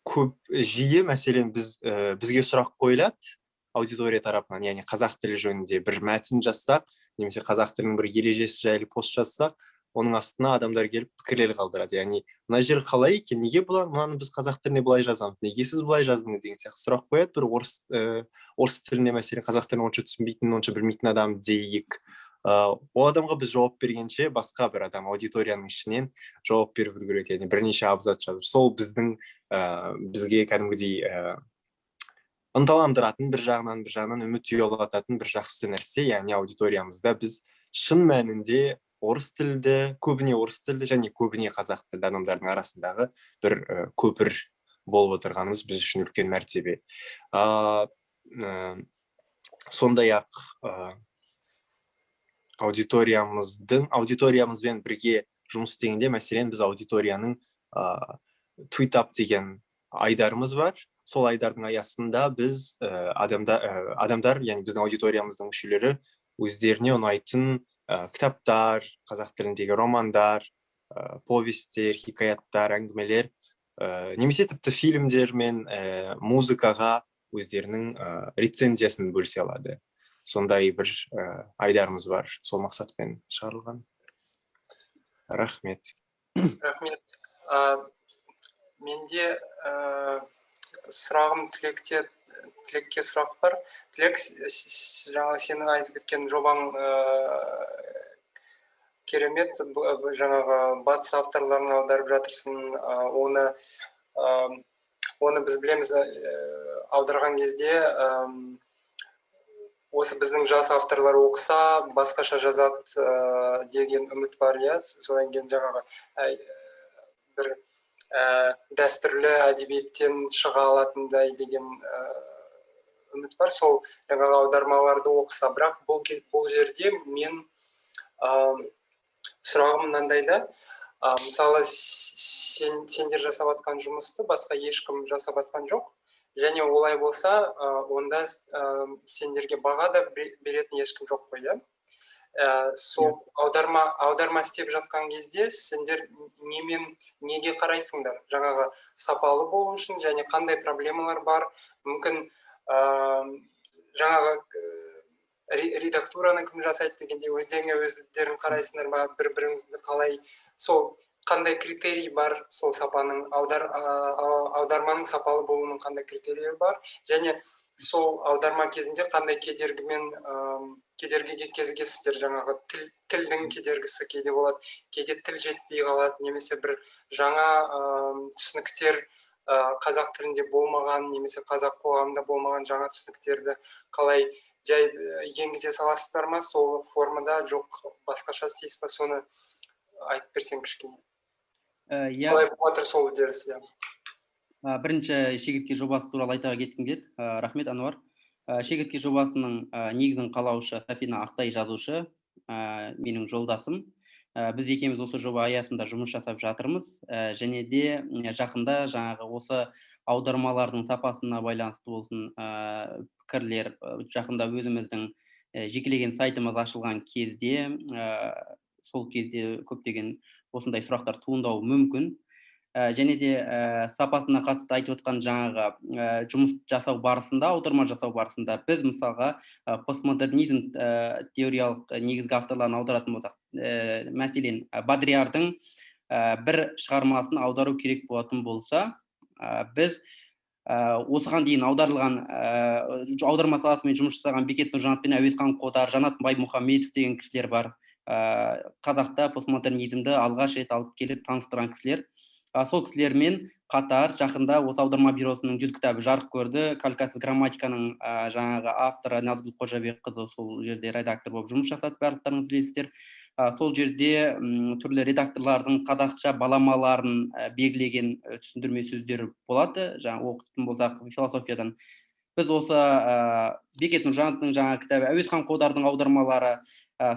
көп жиі, мәселен, бізге сұрақ қойылады аудитория тарапынан, яғни қазақ тілі жөнінде бір мәтін жазсақ, немесе қазақ тілінің бір ережесі жайлы пост жазсақ, оның астына адамдар келіп пікірлер қалдырады. Яғни, мына жер қалай екен, неге мынаны біз қазақ тіліне былай жазамыз, неге сіз былай жаздыңыз деген сияқты сұрақ қояды. Бір орыс тіліне, мәселен, қазақ тілін онша түсінбейтін, онша білмейтін адам дейік. Ол адамға біз жауап бергенше, басқа бір адам аудиторияның ішінен жауап беріп үлгереді, яғни бірнеше абзац жазып. Сол бізге кәдімгідей ынталандыратын, бір жағынан үміт ұялататын бір жақсы нәрсе, яғни аудиториямызда біз шын мәнінде орыс тілді, көбіне орыс тілді және көбіне қазақ тілді адамдардың арасындағы бір көпір болып отырғанымыз біз үшін үлкен мәртебе. Сондай-ақ аудиториямызбен бірге жұмыс істегенде, мәселен, біз аудиторияның tweet up деген айдарымыз бар. Сол айдардың аясында біз адамдар, яғни біздің аудиториямыздың мүшелері өздеріне ұнайтын кітаптар, қазақ тіліндегі романдар, повестер, хикаяттар, әңгімелер, немесе тіпті фильмдер мен музыкаға өздерінің рецензиясын бөлісе алады. сондай бір айдарымыз бар, сол мақсатпен шығарылған. Рахмет. Рахмет. Менде сұрағым тілекке сұрақ бар. Тілек, жаңа сенің айтып кеткен жобаң керемет, жаңағы батыс авторларын аударып жатырсың, оны біз білеміз, аударған кезде осы біздің жас авторлар оқыса, басқаша жазады деген үміт бар, иә. Содан кейін жаңағы бір дәстүрлі әдебиеттен шыға алатындай деген үміт бар. Сол жаңағы аудармаларды оқыса, бірақ бұл жерде мен сұрағым мынандайда, мысалы сендер жасап жатқан жұмысты басқа ешкім жасап жатқан жоқ. Және олай болса, онда сендерге баға да беретін ешкім жоқ қой, иә? Сол аударма істеп жатқан кезде сендер неге қарайсыңдар? Жаңағы сапалы болу үшін және қандай проблемалар бар? Мүмкін жаңағы редактураны кім жасайды дегенде өздерің қарайсыңдар ма? Бір-біріңізді қалай? Сол қандай критерий бар, сол сапаның, аударманың сапалы болуының қандай критерийлері бар, және сол аударма кезінде қандай кедергіге кезігесіздер, жаңағы тілдің кедергісі кейде болады, кейде тіл жетпей қалады, немесе бір жаңа түсініктер қазақ тілінде болмаған, немесе қазақ қоғамында болмаған жаңа түсініктерді қалай жай енгізе саласыздар ма, сол формада жоқ басқаша істейсіз ба, соны айтып берсең кішкене. Қалай болып жатыр сол үдеріс? Бірінші шегіртке жобасы туралы айта кеткім келеді. Рахмет, Ануар. Шегіртке жобасының негізін қалаушы Сафина Ақтай жазушы, менің жолдасым. Біз екеуміз осы жоба аясында жұмыс жасап жатырмыз, және де жақында жаңағы осы аудармалардың сапасына байланысты болсын пікірлер, жақында өзіміздің жекелеген сайтымыз ашылған кезде, сол кезде көптеген осындай сұрақтар туындауы мүмкін. Және де сапасына қатысты айтып отқан жаңағы жұмыс жасау барысында, аударма жасау барысында біз мысалға постмодернизм теориялық негізгі авторларын аударатын болсақ, мәселен Бодриярдың бір шығармасын аудару керек болатын болса, біз осыған дейін аударылған аударма саласымен жұмыс жасаған Бекет Нұржанов пен Әуезхан Қодар, Жанат Баймұхамедов деген кісілер бар. Қазақта постмодернизмді алғаш рет алып келіп таныстырған кісілер. Сол кісілермен қатар жақында осы аударма бюросының 100 кітабы жарық көрді. Калькасыз грамматиканың жаңағы авторы Назгүл Қожабекқызы сол жерде редактор болып жұмыс жасады, барлықтарыңыз білесіздер. Сол жерде түрлі редакторлардың қазақша баламаларын белгілеген түсіндірме сөздері болады. Жаңа оқытатын болсақ философиядан. Біз осы Бекет Нұржановтың жаңа кітабы, Әуезхан Қодардың аудармалары,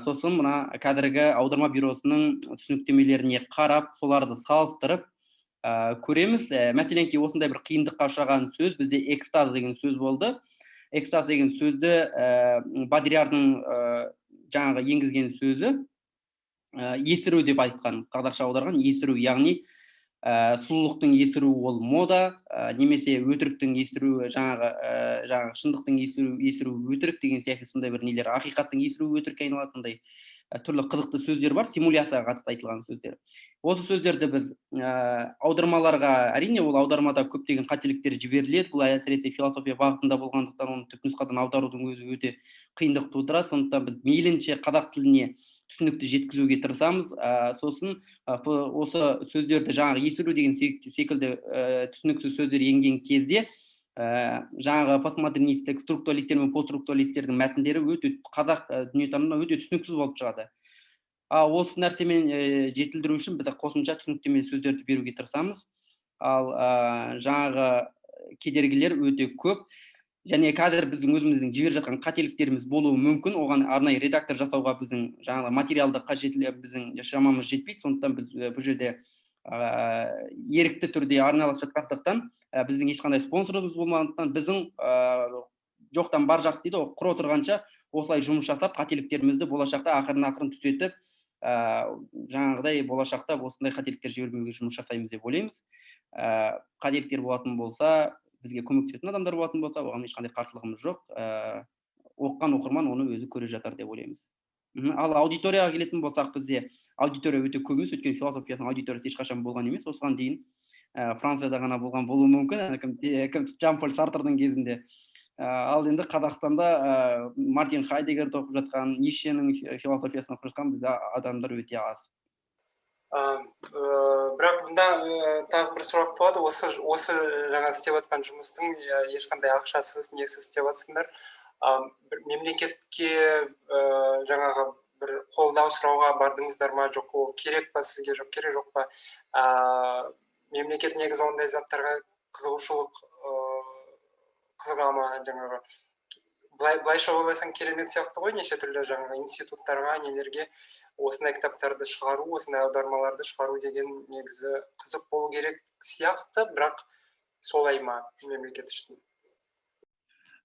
сосын мына қазіргі аударма бюросының түсініктемелеріне қарап, соларды салыстырып көреміз. Мәселен, осындай бір қиындыққа ұшыраған сөз бізде экстаз деген сөз болды. Экстаз деген сөзді Бодриярдың жаңағы енгізген сөзі есіру деп айтқан, қазақша аударған есіру, яғни сұлулықтың есіру ол мода, немесе өтіріктің есіру, жаңағы шындықтың есіру өтірік деген сияқты сондай бір нелер, ақиқаттың есіру өтірікке айналатындай түрлі қызықты сөздер бар, симуляцияға қатысты айтылған сөздер. Осы сөздерді біз аудармаларға, әрине ол аудармада көптеген қателіктер жіберіледі, бұл әсіресе философия бағытында болғандықтан оны түпнұсқадан аударудың өзі өте қиындық тудырады. Сондықтан біз мейлінше қазақ тіліне түсінікті жеткізуге тырысамыз. Сосын осы сөздерді жаңағы есіру деген секілді түсініксіз сөздер енген кезде жаңағы постмодернистік структуралистер мен постструктуралистердің мәтіндері өте қазақ дүниетанымына өте түсініксіз болып шығады. Осы нәрсемен жетілдіру үшін біз қосымша түсініктеме сөздерді беруге тырысамыз. Ал жаңағы кедергілер өте көп. Және қазір біздің өзіміздің жіберіп жатқан қателіктеріміз болуы мүмкін. Оған арнайы редактор жасауға біздің жаңағы материалды қажеттілігі біздің шамамыз жетпейді. Сондықтан біз бұл жерде ерікті түрде арналып жатқандықтан, біздің ешқандай спонсорымыз болмағандықтан, біздің жоқтан бар жақсы дейді, құр отырғанша осылай жұмыс жасап, қателіктерімізді болашақта ақырын түзетіп, жаңағыдай болашақта осындай қателіктер жібермеуге жұмыс жасаймыз деп ойлаймыз. Қателіктер болатын болса, бізге көмектесетін адамдар болатын болса, оған ешқандай қарсылығымыз жоқ. оқыған оқырман оны өзі көре жатар деп ойлаймыз. Ал аудиторияға келетін болсақ, бізде аудитория өте көп емес, өйткені философиясының аудиториясы ешқашан болған емес. Осыған дейін Францияда ғана болған болуы мүмкін, кім Жан-Поль Сартрдың кезінде. Ал енді Қазақстанда Мартин Хайдеггерді оқып жатқан, Ницшенің философиясын оқып жатқан бізде адамдар өте аз. Бірақ бұнда тағы бір сұрақ туады, осы жаңа істеп жатқан жұмыстың ешқандай ақшасыз, несіз істеп жатсыңдар. Мемлекетке жаңағы бір қолдау сұрауға бардыңыздар ма, жоқ, ол керек па сізге, жоқ керек жоқ па? Мемлекет негізі ондай заттарға қызыға ма, жаңағы былайша ойласаң керемет сияқты ғой, неше түрлі жаңағы институттарға, нелерге осындай кітаптарды шығару, осындай аудармаларды шығару деген негізі қызық болу керек сияқты, бірақ солай ма мемлекет үшін?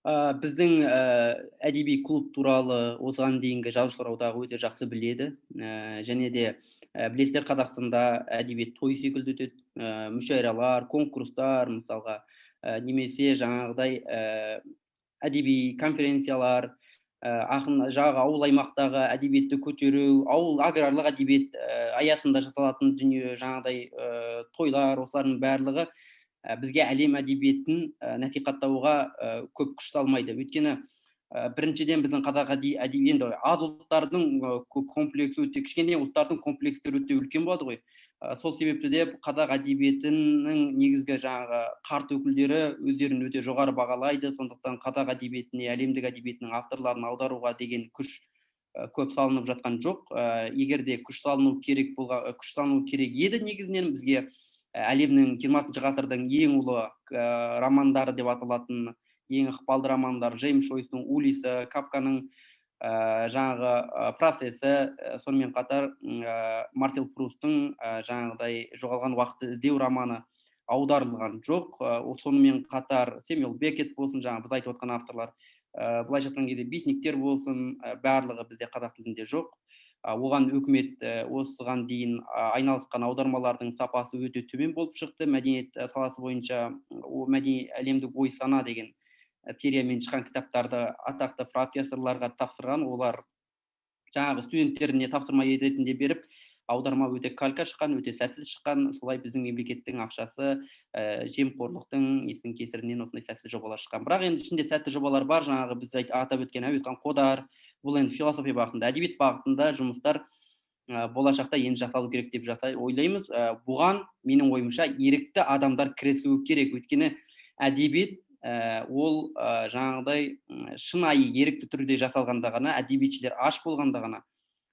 Біздің әдеби клуб туралы осыған дейінгі жазушылар одағы өте жақсы біледі. Және де білесіздер, Қазақстанда әдебиет той секілді өтеді, мүшәйралар, конкурстар, мысалға, немесе жаңағыдай әдеби конференциялар, жаңағы ауыл аймақтағы әдебиетті көтеру, ауыл аграрлық әдебиет аясында жасалатын дүние, жаңағыдай тойлар, осылардың барлығы бізге әлем әдебиетін насихаттауға көп күш салмайды. Өйткені біріншіден біздің қазақ әдебиеті енді аз ұлттардың комплексі өте, кішкене ұлттардың комплекстері өте үлкен болады ғой. Сол себепті де қазақ әдебиетінің негізгі жаңағы қарт өкілдері өздерін өте жоғары бағалайды. Сондықтан қазақ әдебиетіне, әлемдік әдебиетінің авторларын аударуға деген күш көп салынып жатқан жоқ. Егер де күш салыну керек еді, негізінен бізге әлемнің 20 ғасырдың ең ұлы романдары деп аталатын ең ықпалды романдар, Джеймс Джойстың Улисі, Кафканың жаңағы процесі, сонымен қатар Мартел Прустың жаңағыдай жоғалған уақытты іздеу романы аударылған жоқ. Сонымен қатар Сэмюэл Беккет болсын, жаңа біз айтып отқан авторлар, былайша айтқан кезде битниктер болсын, барлығы бізде қазақ тілінде жоқ. Оған үкімет осыған дейін айналысқан аудармалардың сапасы өте төмен болып шықты. Мәдениет саласы бойынша әлемдік ой сана деген сериямен шыққан кітаптарды атақты профессорларға тапсырған, олар жаңағы студенттеріне тапсырма ретінде беріп, аударма өте калька шыққан, өте сәтсіз шыққан. Солай біздің мемлекеттің ақшасы жемқорлықтың несінің кесірінен осындай сәтсіз жобалар шыққан. Бірақ енді ішінде сәтті жобалар бар. Жаңағы біз атап өткен Әуезхан Қодар, бұл енді философия бағытында, әдебиет бағытында жұмыстар болашақта енді жасалу керек деп ойлаймыз. Бұған менің ойымша ерікті адамдар кірісуі керек. Өйткені әдебиет ол жаңағыдай шынайы ерікті түрде жасалғанда ғана, әдебиетшілер аш болғанда ғана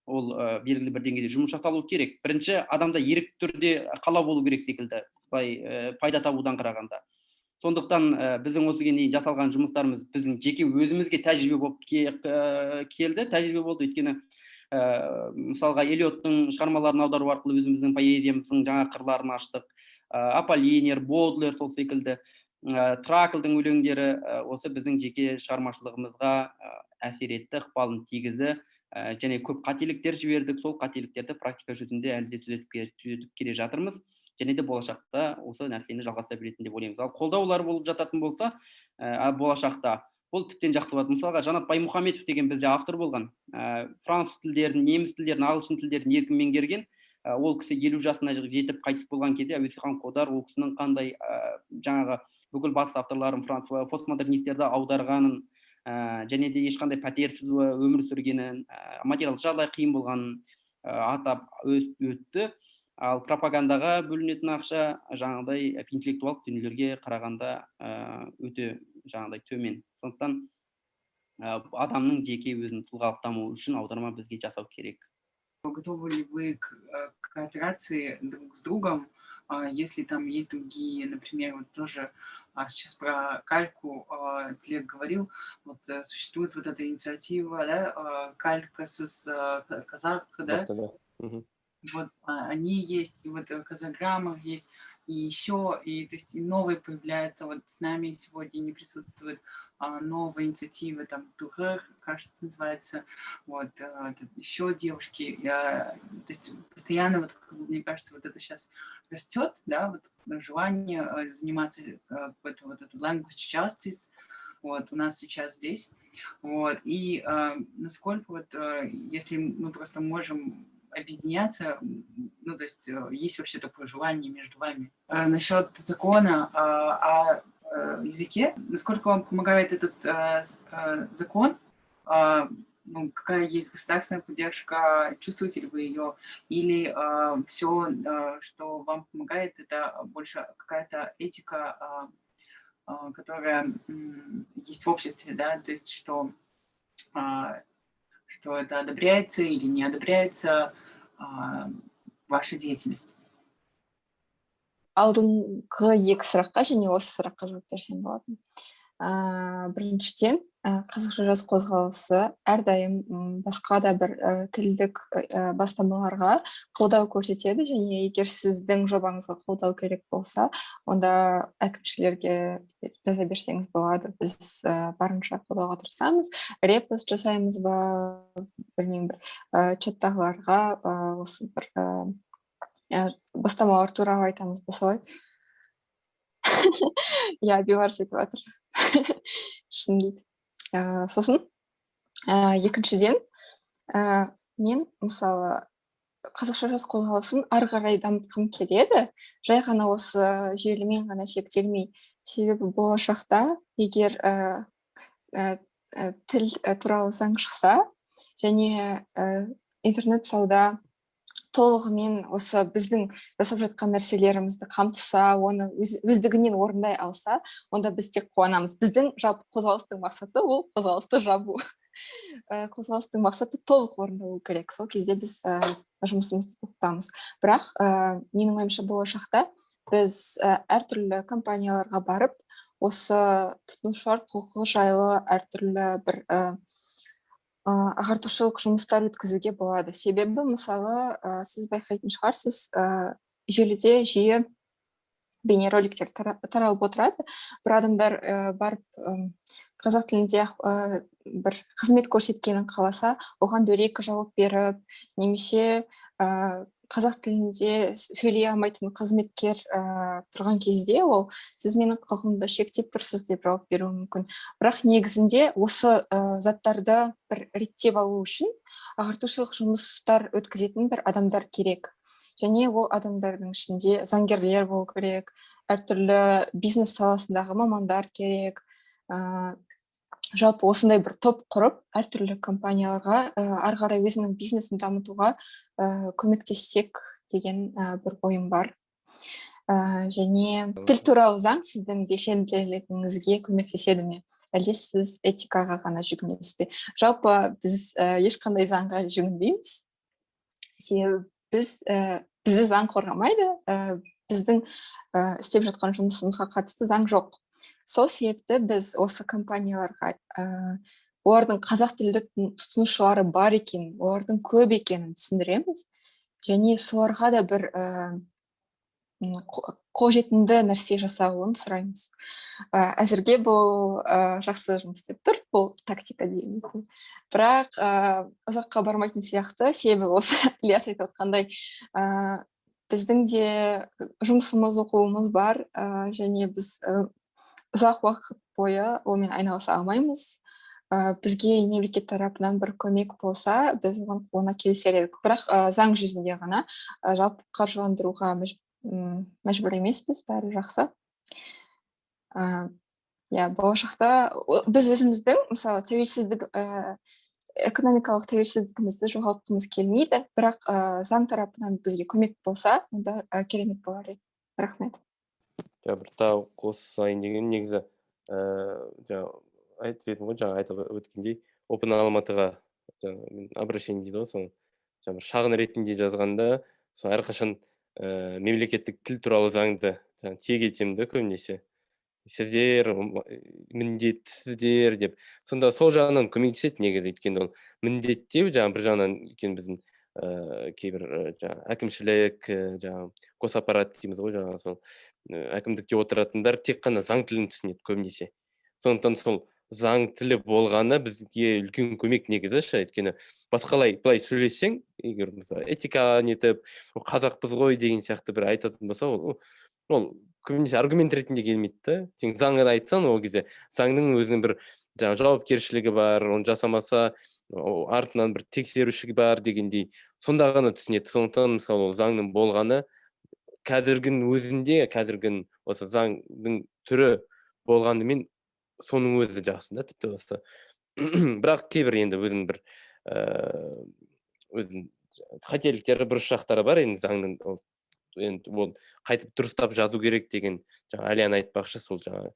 ол белгілі бір деңгейде жұмыс жасалу керек. Бірінші, адамда ерікті түрде қалау болу керек секілді, пайда табудан қарағанда. Сондықтан біздің осыған дейін жасалған жұмыстарымыз біздің жеке өзімізге тәжірибе болып келді, тәжірибе болды. Өйткені мысалға Элиоттың шығармаларын аудару арқылы өзіміздің поэзиямыздың жаңа қырларын аштық. Аполлинер, Бодлер сол секілді, Траклдың өлеңдері осы біздің жеке шығармашылығымызға әсер етті, ықпалын тигізді, және көп қателіктер жібердік. Сол қателіктерді практика жүзінде әлі де түзетіп келе жатырмыз, және де болашақта осы нәрсені жалғаса беретін деп ойлаймыз. Ал қолдаулар болып жататын болса, болашақта бұл тіптен жақсы болады. Мысалға, Жанат Баймұхамедов деген бізде автор болған, француз тілдерін, неміс тілдерін, ағылшын тілдерін еркін меңгерген. Ол кісі 50 жасына жетіп қайтыс болған кезде Әуезхан Қодар ол кісінің қандай жаңағы бүкіл батыс авторларын, постмодернистерді аударғанын, және де ешқандай пәтерсіз өмір сүргенін, материалдық жағдай қиын болғанын атап өтті. Ал пропагандаға бөлінетін ақша жаңағыдай интеллектуалдық дүниелерге қарағанда өте жаңағыдай төмен. Сондықтан адамның жеке өзінің тұлғалық дамуы үшін аударма бізге жасау керек. Готовы ли вы к кооперации друг с другом, если там есть другие, например, вот тоже сейчас про кальку Тлек говорил, вот существует вот эта инициатива, да, калька с казах, да? Вот они есть, и вот казаграмма есть, и еще, и то есть и новые появляются, вот с нами сегодня не присутствует новая инициатива, там Тухэр, кажется, называется, вот еще девушки, то есть постоянно вот, мне кажется, вот это сейчас растет, да, вот желание заниматься вот эту language justice, вот у нас сейчас здесь, Вот. И насколько вот, если мы просто можем объединяться, ну, то есть есть вообще такое желание между вами. Насчет закона о языке, насколько вам помогает этот закон? Ну, какая есть государственная поддержка, чувствуете ли вы ее, или все, что вам помогает, это больше какая-то этика, которая есть в обществе, да, то есть что это одобряется или не одобряется ваша деятельность. Алдыңғы екі сұраққа және осы сұраққа жауап берсем болады. Біріншіден, қазақша жас қозғалысы әрдайым басқа да бір тілдік бастамаларға қолдау көрсетеді, және егер сіздің жобаңызға қолдау керек болса, онда әкімшілерге жаза берсеңіз болады. Біз барынша қолдауға тырысамыз. Репост жасаймыз ба, білмеймін, бір чаттағыларға осы бір бастамалар туралы айтамыз ба, солай? Я бейбарыс етіп жатыр. Шын дейді. Сосын, екіншіден, мен мысалы қазақша жас қозғалысын ары қарай дамытқым келеді, жай ғана осы желімен ғана шектелмей. Себебі болашақта егер тіл туралы заң шықса, және интернет сауда толығымен осы біздің жасап жатқан нәрселерімізді қамтыса, оны өздігінен орындай алса, онда біз тек қуанамыз. Біздің жалпы қозғалыстың мақсаты ол қозғалысты жабу. Қозғалыстың мақсаты толық орындалу керек. Сол кезде біз жұмысымызды тоқтатамыз. Бірақ менің ойымша болашақта біз әртүрлі компанияларға барып, осы тұтынушылар құқығы жайлы әртүрлі бір ағартушылық жұмыстар өткізуге болады. Себебі, мысалы, сіз байқайтын шығарсыз, желіде жиі бейнероликтер таралып отырады. Бір адамдар барып қазақ тілінде бір қызмет көрсеткенін қаласа, оған дөрекі жауап беріп, немесе қазақ тілінде сөйлей алмайтын қызметкер тұрған кезде, ол сіз менің құқығымды шектеп тұрсыз деп жауап беруі мүмкін. Бірақ негізінде осы заттарды бір реттеп алу үшін ағартушылық жұмыстар өткізетін бір адамдар керек. Және ол адамдардың ішінде заңгерлер болу керек, әртүрлі бизнес саласындағы мамандар керек. Жалпы осындай бір топ құрып, әртүрлі компанияларға ары қарай өзінің бизнесін дамытуға көмектессек деген бір ойым бар. Және тіл туралы заң сіздің белсенділігіңізге көмектеседі ме? Әлде сіз этикаға ғана жүгінесіз бе? Жалпы біз ешқандай заңға жүгінбейміз. Себебі бізді заң қорғамайды, біздің істеп жатқан жұмысымызға қатысты заң жоқ. Сол себепті біз осы компанияларға олардың қазақ тілді тұтынушылары бар екен, олардың көп екенін түсіндіреміз. Және соларға да бір қолжетімді нәрсе жасауын сұраймыз. Әзірге бұл жақсы жұмыс істеп тұр, бұл тактика дейміз. Бірақ ұзаққа бармайтын сияқты, себебі осы Ильяс айтып отқандай, біздің де жұмысымыз, оқуымыз бар, және біз ұзақ уақыт бойы онымен айналыса алмаймыз. Бізге мемлекет тарапынан бір көмек болса, біз оған қолына келісер едік. Бірақ заң жүзінде ғана жалпы қаржыландыруға мәжбүр емеспіз, бәрі жақсы. Болашақта біз өзіміздің, мысалы, тәуелсіздік, экономикалық тәуелсіздігімізді жоғалтқымыз келмейді, бірақ заң тарапынан бізге көмек болса, онда керемет болар еді. Рахмет. Бір тағы қосайын деген негізі айтып едім ғой, жаңа айтып өткендей, Open Алматыға обращение дейді ғой, соны шағын ретінде жазғанда, сол әрқашан мемлекеттік тіл туралы заңды тиек етемін да көбінесе. Сіздер міндеттісіздер деп. Сонда сол жағынан көмектеседі негізі, өйткені ол міндеттеу, бір жағынан өйткені біздің кейбір әкімшілік, госаппарат дейміз ғой, сол әкімдікте отыратындар тек қана заң тілін түсінеді көбінесе. Сондықтан сол заң тілі болғаны бізге үлкен көмек негізі, өйткені басқалай былай сөйлессең, егер этика нетіп, қазақпыз ғой деген сияқты бір айтатын болса, ол көбінесе аргумент ретінде келмейді да. Сен заңды айтсаң, ол кезде заңның өзінің бір жаңағы жауапкершілігі бар, оны жасамаса артынан бір тексеруші бар дегендей сонда ғана түсінеді. Сондықтан мысалы ол заңның болғаны қазіргінің өзінде, қазіргінің осы заңның түрі болғанымен соның өзі жақсы да, тіпті осы. Бірақ кейбір енді өзінің бір өзінің қателіктері, бұрыс жақтары бар енді заңның. Енді ол қайтып дұрыстап жазу керек деген жаңа Әлиян айтпақшы, сол жаңа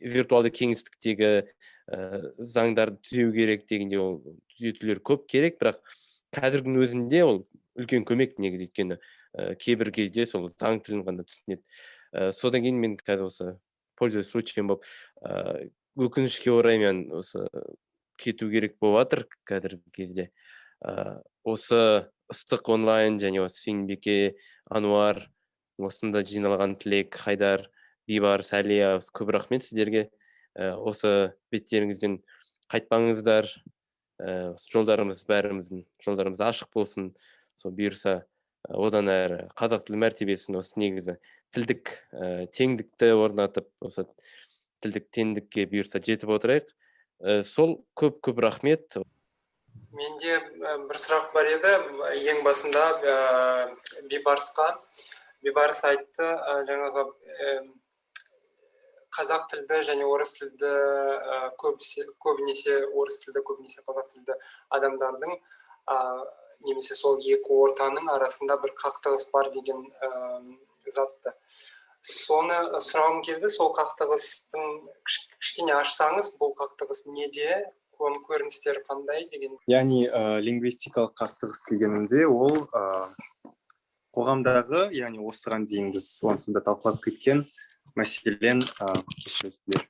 виртуалды кеңістіктегі заңдарды түзеу керек дегенде ол түзетулер көп керек, бірақ қазіргінің өзінде ол үлкен көмек негізі, өйткені кейбір кезде сол заң тілін ғана түсінеді. Содан кейін мен қазір осы пользуясь случаем болып өкінішке орай мен осы кету керек болып жатыр қазіргі кезде. Осы ыстық онлайн және осы Сенбеке, Ануар, осында жиналған Тілек, Хайдар, Бибарыс, Әлия, көп рахмет сіздерге. Осы беттеріңізден қайтпаңыздар. Жолдарымыз бәріміздің жолдарымыз ашық болсын. Сол бұйырса одан әрі қазақ тілі мәртебесін осы негізі тілдік теңдікті орнатып, осы тілдік теңдікке бұйырса жетіп отырайық. Сол көп рахмет. Менде бір сұрақ бар еді, ең басында Бибарыс айтты, жаңағы қазақ тілді және орыс тілді көбінесе орыс тілді, көбінесе қазақ тілді адамдардың немесе сол екі ортаның арасында бір қақтығыс бар деген затты. Соны сұрағым келді, сол қақтығыстың кішкене ашсаңыз, бұл қақтығыс неде? Көріністері қандай деген. Яғни лингвистикалық қақтығыс дегенімде ол қоғамдағы, яғни осыған дейін біз онсында талқылап кеткен мәселен кешіріңіздер,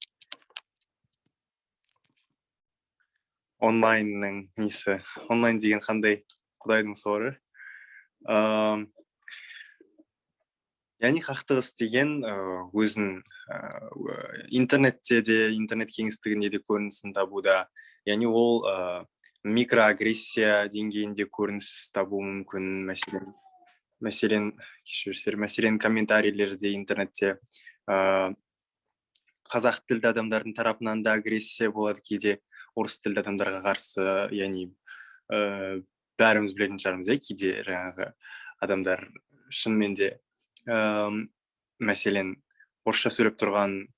онлайнның несі, онлайн деген қандай құдайдың соры. Яғни қақтығыс деген өзін интернетте де, интернет кеңістігінде де көрінісін табуда. Яғни ол микроагрессия деңгейінде көрініс табуы мүмкін. Мәселен, комментарийлерде интернетте қазақ тілді адамдардың тарапынан да агрессия болады, кейде орыс тілді адамдарға қарсы, яғни бәріміз білетін шығармыз, кейде жаңағы адамдар шынымен де мәселен орысша сөйлеп тұрған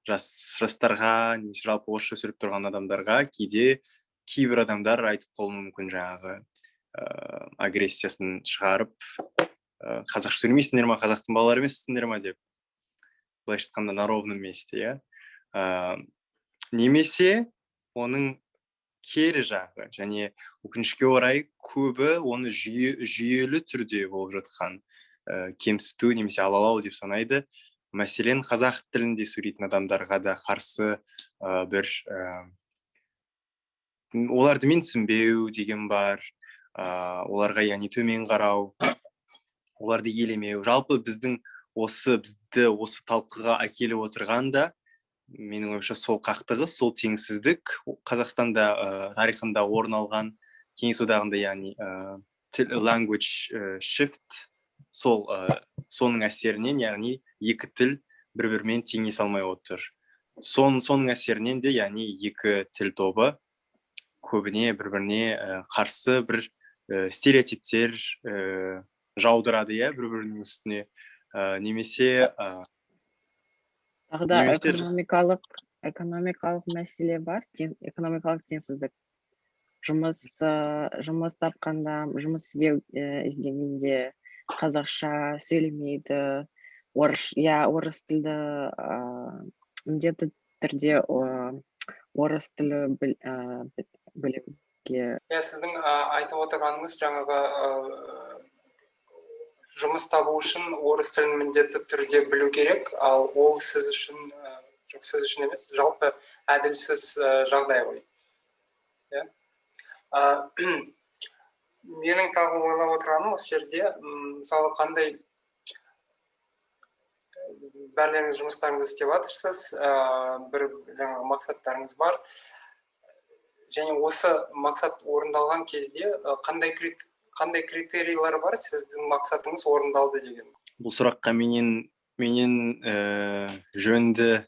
жастарға, немесе жалпы орысша сөйлеп тұрған адамдарға кейбір адамдар айтып қалуы мүмкін жаңағы агрессиясын шығарып, қазақша сөйлемейсіңдер ма, қазақтың балалары емессіңдер ма деп, былайша айтқанда на ровном месте, немесе оның кері жағы, және өкінішке орай көбі оны жүйелі түрде болып жатқан кемсіту немесе алалау деп санайды. Мәселен, қазақ тілінде сөйлейтін адамдарға да қарсы бір оларды менсінбеу деген бар, оларға яғни төмен қарау, оларды елемеу. Жалпы бізді осы талқыға әкеліп отырған да, менің ойымша сол қақтығыс, сол теңсіздік Қазақстанда тарихында орын алған, Кеңес одағында, яғни language shift, соның әсерінен, яғни екі тіл бір-бірімен теңесе алмай отыр. Соның әсерінен де, яғни екі тіл тобы көбіне бір-біріне қарсы бір стереотиптер жаудырады, бір-бірінің үстіне, немесе тағы да экономикалық мәселе бар, экономикалық теңсіздік. Жұмыс тапқанда, жұмыс іздегенде қазақша сөйлемейді, орыс тілді міндетті түрде орыс тілі білуге. Сіздің айтып отырғаныңыз жаңағы жұмыс табу үшін орыс тілін міндетті түрде білу керек, ал ол сіз үшін емес, жалпы әділсіз жағдай ғой. Менің тағы ойлап отырғаным осы жерде, мысалы қандай бәрлеріңіз жұмыстарыңызды істеп жатырсыз, бір жаңағы мақсаттарыңыз бар, және осы мақсат орындалған кезде қандай критерийлер бар сіздің мақсатыңыз орындалды деген? Бұл сұраққа менен жөнді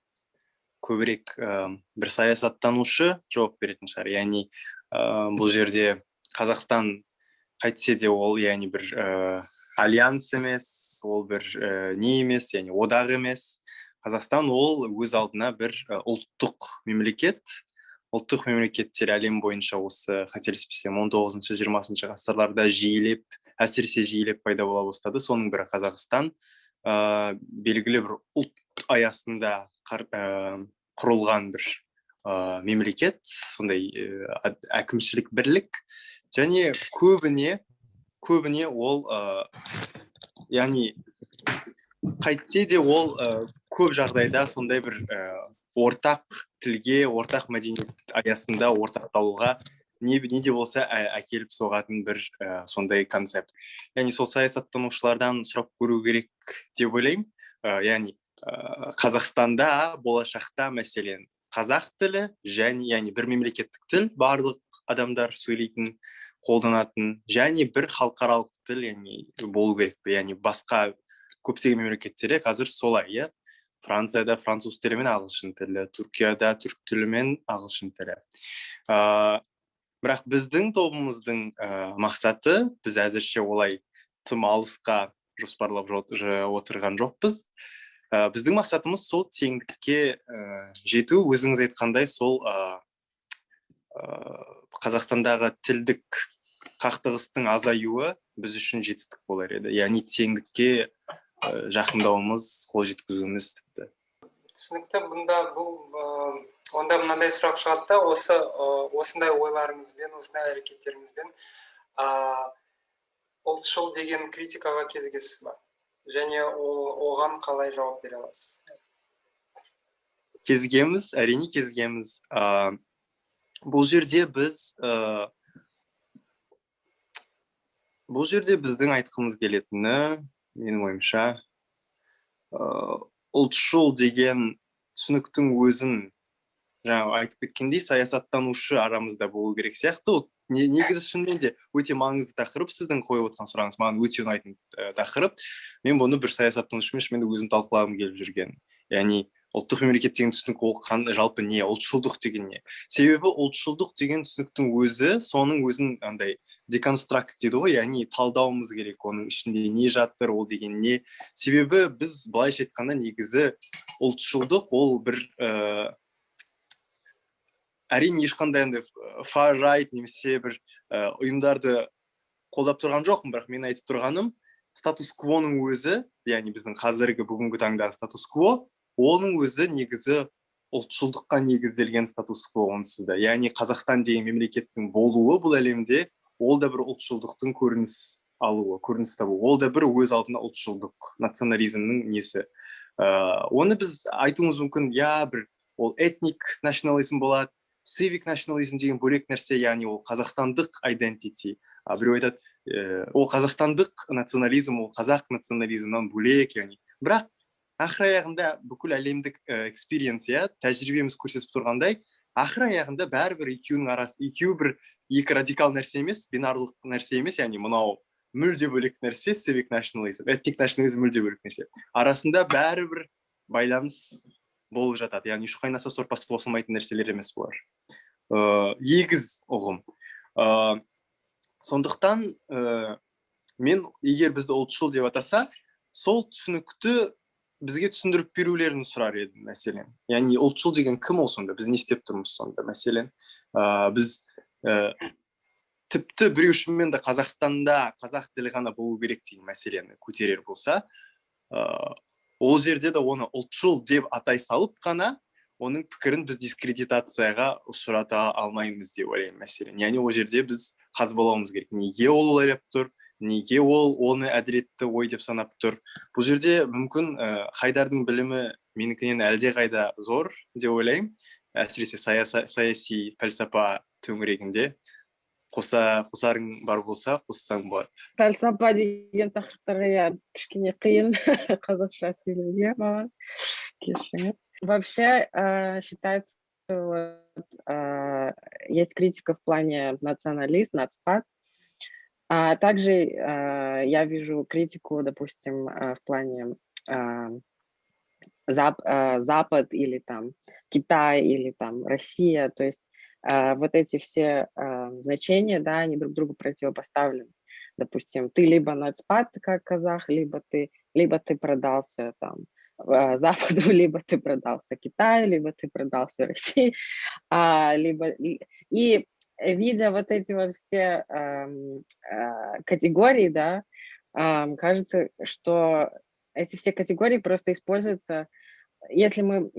көбірек бір саясаттанушы жауап беретін шығар. Яғни бұл жерде Қазақстан қайтсе де ол яғни бір альянс емес, ол бір не емес, яғни одақ емес. Қазақстан ол өз алдына бір ұлттық мемлекет. Ұлттық мемлекеттер әлем бойынша осы қателеспесем 19-20 ғасырларда жиілеп, әсіресе жиілеп пайда бола бастады. Соның бірі Қазақстан. Белгілі бір ұлт аясында құрылған бір мемлекет, сондай әкімшілік бірлік, және көбіне ол яғни қайтсе де ол көп жағдайда сондай бір ортақ тілге, ортақ мәдениет аясында ортақталуға не де болса әкеліп соғатын бір сондай концепт. Яғни сол саясаттанушылардан сұрап көру керек деп ойлаймын. Яғни Қазақстанда болашақта мәселен қазақ тілі және яғни бір мемлекеттік тіл барлық адамдар сөйлейтін, қолданатын, және бір халықаралық тіл яғни болу керек пе? Яғни басқа көптеген мемлекеттерде қазір солай, иә. Францияда француз тілі мен ағылшын тілі, Түркияда түрік тілі мен ағылшын тілі. Бірақ біздің тобымыздың мақсаты, біз әзірше олай тым алысқа жоспарлап отырған жоқпыз. Біздің мақсатымыз сол теңдікке жету. Өзіңіз айтқандай, сол Қазақстандағы тілдік қақтығыстың азаюы біз үшін жетістік болар еді. Яғни теңдікке жақындауымыз, қол жеткізуіміз тіпті. Түсінікті. Онда мынандай сұрақ шығады да, осындай ойларыңызбен, осындай әрекеттеріңізбен ұлтшыл деген критикаға кезігесіз ба? Және оған қалай жауап бере аласыз? Кезігеміз, әрине кезігеміз. Бұл жерде біздің айтқымыз келетіні, менің ойымша, ұлтшыл деген түсініктің өзін жаңа айтып кеткендей саясаттанушы арамызда болу керек сияқты. Негізі шынымен де өте маңызды тақырып, сіздің қойып отырған сұрағыңыз маған өте ұнайтын тақырып. Мен бұны бір саясаттанушымен шынымен де өзім талқылағым келіп жүрген. Яғни ұлттық мемлекет деген түсінік ол жалпы не, ұлтшылдық деген не? Себебі ұлтшылдық деген түсініктің өзі, соның өзін андай деконстракт дейді ғой, яғни талдауымыз керек, оның ішінде не жатыр, ол деген не? Себебі біз былайша айтқанда негізі ұлтшылдық ол бір әрине ешқандай far right немесе бір ұйымдарды қолдап тұрған жоқпын, бірақ мен айтып тұрғаным статус-квоның өзі, яғни біздің қазіргі бүгінгі таңдағы статус-кво, оның өзі негізі ұлтшылдыққа негізделген статус-кво онсыз да. Яғни Қазақстан деген мемлекеттің болуы бұл әлемде, ол да бір ұлтшылдықтың көрініс табуы, ол да бір өз алдына ұлтшылдық, национализмнің несі. Оны біз айтуымыз мүмкін, бір ол этник национализм болады, civic nationalism деген бөлек нәрсе, яғни ол қазақстандық identity. Біреу айтады, ол қазақстандық национализм, ол қазақ национализмнан бөлек, яғни. Бірақ ақыр аяғында бүкіл әлемдік experience, тәжірибеміз көрсетіп тұрғандай, ақыр аяғында бәрібір екеуінің арасы, екі радикал нәрсе емес, бинарлық нәрсе емес, яғни мынау мүлде бөлек нәрсе, civic nationalism, etnik nationalism мүлде бөлек нәрсе. Арасында бәрібір байланыс болып жатады, яғни үш қайнаса сорпасы қосылмайтын нәрселер емес бұлар. Егіз ұғым. Сондықтан мен егер бізді ұлтшыл деп атаса, сол түсінікті бізге түсіндіріп берулерін сұрар едім, мәселен. Яғни ұлтшыл деген кім ол сонда? Біз не істеп тұрмыз сонда, мәселен? Біз тіпті біреу шынымен де Қазақстанда қазақ тілі ғана болу керек деген мәселені көтерер болса, ол жерде де оны ұлтшыл деп атай салып қана, оның пікірін біз дискредитацияға ұшырата алмаймыз деп ойлаймын, мәселен. Яғни ол жерде біз қазбалауымыз керек. Неге ол ойлап тұр? Неге ол оны әділетті ой деп санап тұр? Бұл жерде мүмкін Хайдардың білімі менікінен әлде қайда зор деп ойлаймын. Әсіресе саяси пәлсапа төңірегінде. Қосарың бар болса, қоссаң болады. Пәлсапа деген тақырыптарға кішкене қиын қазақша сөйлеуге маған. Кешіріңіз. Вообще считается, что есть критика в плане националист, нацпат. Также я вижу критику, допустим, в плане Запад или там Китай или там Россия, то есть вот эти все значения, да, они друг другу противопоставлены. Допустим, ты либо нацпат, как казах, либо ты продался там Западу, либо ты продался Китаю, либо ты продался России, и видя вот эти вот все категории, да, кажется, что эти все категории просто используются. Если мы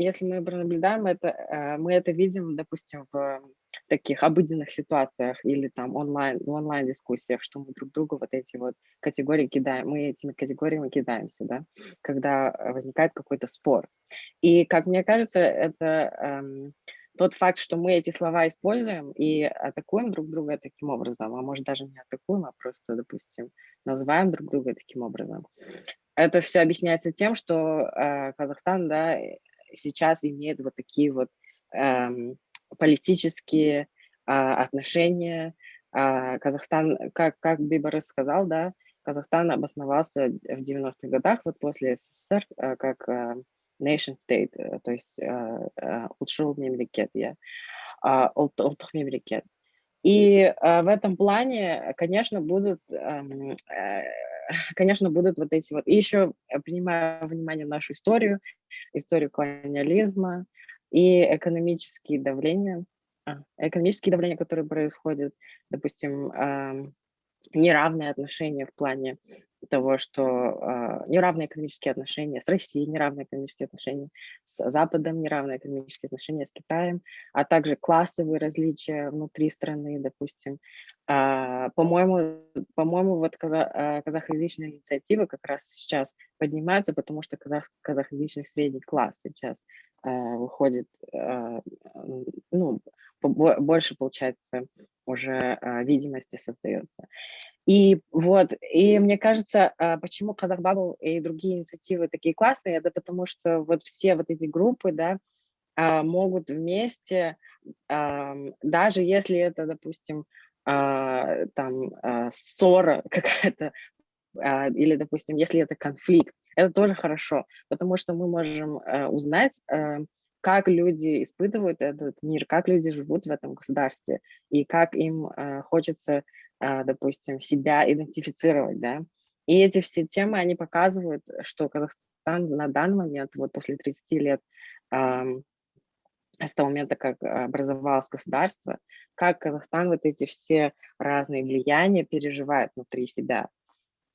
пронаблюдаем это, мы это видим, допустим, в таких обыденных ситуациях или там в онлайн-дискуссиях, что мы друг другу вот эти вот категории кидаем, мы этими категориями кидаемся, да, когда возникает какой-то спор. И, как мне кажется, это тот факт, что мы эти слова используем и атакуем друг друга таким образом, а может даже не атакуем, а просто, допустим, называем друг друга таким образом. Это все объясняется тем, что Казахстан, да, сейчас имеет вот такие вот политические отношения. Казахстан, как Бибарыс сказал, да, Казахстан обосновался в 90-х годах, вот после СССР, как nation state, то есть улучшил мемлекет, улттық мемлекет. И в этом плане, конечно, будут вот эти вот... И еще, принимая во внимание нашу историю колониализма и экономические давления, которые происходят, допустим, неравные отношения в плане того, что неравные экономические отношения с Россией, неравные экономические отношения с Западом, неравные экономические отношения с Китаем, а также классовые различия внутри страны, допустим. По-моему, вот казахоязычные инициативы как раз сейчас поднимаются, потому что казахоязычный средний класс сейчас выходит, больше, получается, уже видимости создается. И мне кажется, почему Казах Бабл и другие инициативы такие классные, это потому что вот все вот эти группы, да, могут вместе, даже если это, допустим, ссора какая-то, или, допустим, если это конфликт, это тоже хорошо, потому что мы можем узнать, как люди испытывают этот мир, как люди живут в этом государстве, и как им хочется, допустим, себя идентифицировать, да. И эти все темы, они показывают, что Казахстан на данный момент, вот после 30 лет, с того момента, как образовалось государство, как Казахстан вот эти все разные влияния переживает внутри себя.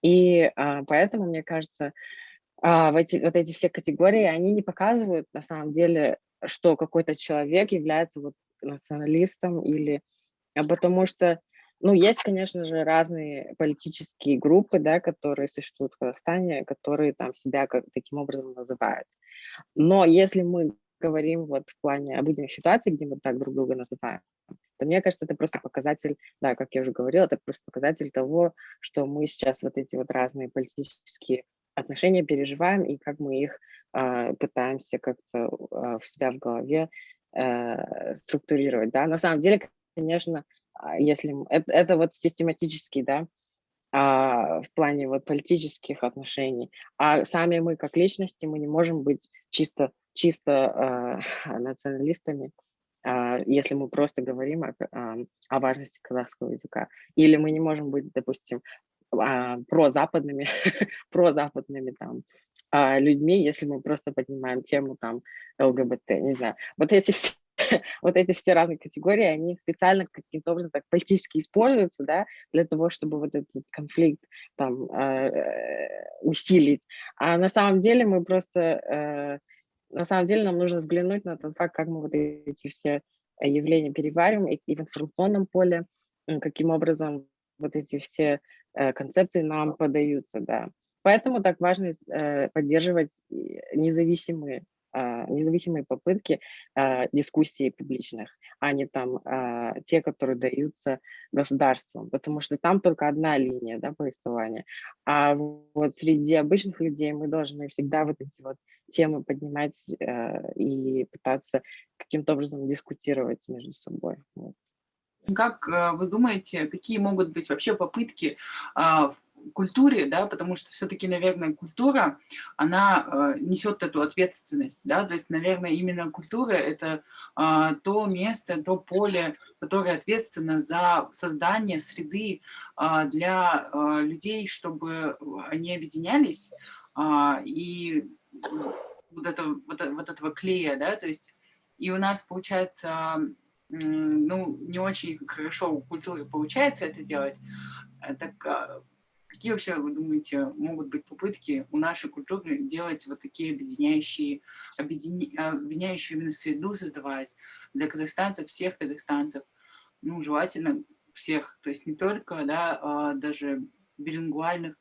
И поэтому, мне кажется, вот эти все категории, они не показывают на самом деле, что какой-то человек является вот националистом или... Потому что, есть, конечно же, разные политические группы, да, которые существуют в Казахстане, которые там себя таким образом называют. Но если мы говорим вот в плане обыденных ситуаций, где мы так друг друга называем, то мне кажется, это просто показатель, да, как я уже говорила, это просто показатель того, что мы сейчас вот эти вот разные политические отношения переживаем и как мы их пытаемся как-то в себя в голове структурировать, да. На самом деле, конечно, если это вот систематически, да, в плане вот политических отношений, а сами мы как личности, мы не можем быть чисто националистами, если мы просто говорим о важности казахского языка. Или мы не можем быть, допустим, прозападными там людьми, если мы просто поднимаем тему там ЛГБТ, не знаю. Вот эти все разные категории, они специально каким-то образом так политически используются, да, для того, чтобы вот этот конфликт там усилить. А на самом деле мы просто... На самом деле нам нужно взглянуть на тот факт, как мы вот эти все явления перевариваем и в информационном поле, каким образом вот эти все концепции нам подаются, да. Поэтому так важно поддерживать независимые попытки дискуссий публичных, а не там те, которые даются государством, потому что там только одна линия, да, повествования. А вот среди обычных людей мы должны всегда вот эти вот темы поднимать и пытаться каким-то образом дискутировать между собой. Вот. Как вы думаете, какие могут быть вообще попытки культуре, да, потому что все-таки, наверное, культура, она несет эту ответственность, да, то есть, наверное, именно культура — это то место, то поле, которое ответственно за создание среды для людей, чтобы они объединялись, и вот этого клея, да, то есть, и у нас получается, ну, не очень хорошо у культуры получается это делать. Так какие вообще, вы думаете, могут быть попытки у нашей культуры делать вот такие объединяющие именно среду создавать для казахстанцев, всех казахстанцев, ну, желательно всех, то есть не только, да, даже билингвальных,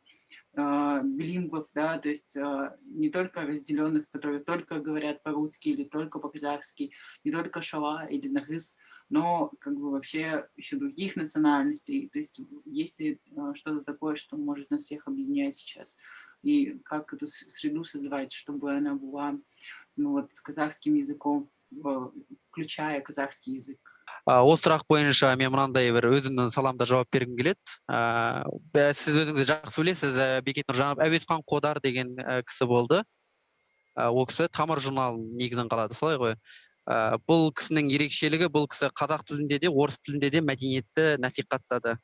билингвов, да, то есть не только разделенных, которые только говорят по-русски или только по-казахски, не только шала или нагыз, но как бы вообще еще других национальностей. То есть есть ли что-то такое, что может нас всех объединять сейчас? И как эту среду создавать, чтобы она была, ну, вот, с казахским языком, включая казахский язык? Осы сұрақ бойынша мен мынандай бір өзімнің саламда жауап бергім келеді. Сіз өзіңіз жақсы білесіз, Бекет Нұржанов Әуезхан Қодар деген кісі болды. Ол кісі Тамыр журналының негізін қалады, солай ғой. Бұл кісінің ерекшелігі, бұл кісі қазақ тілінде де, орыс тілінде де мәдениетті насихаттады.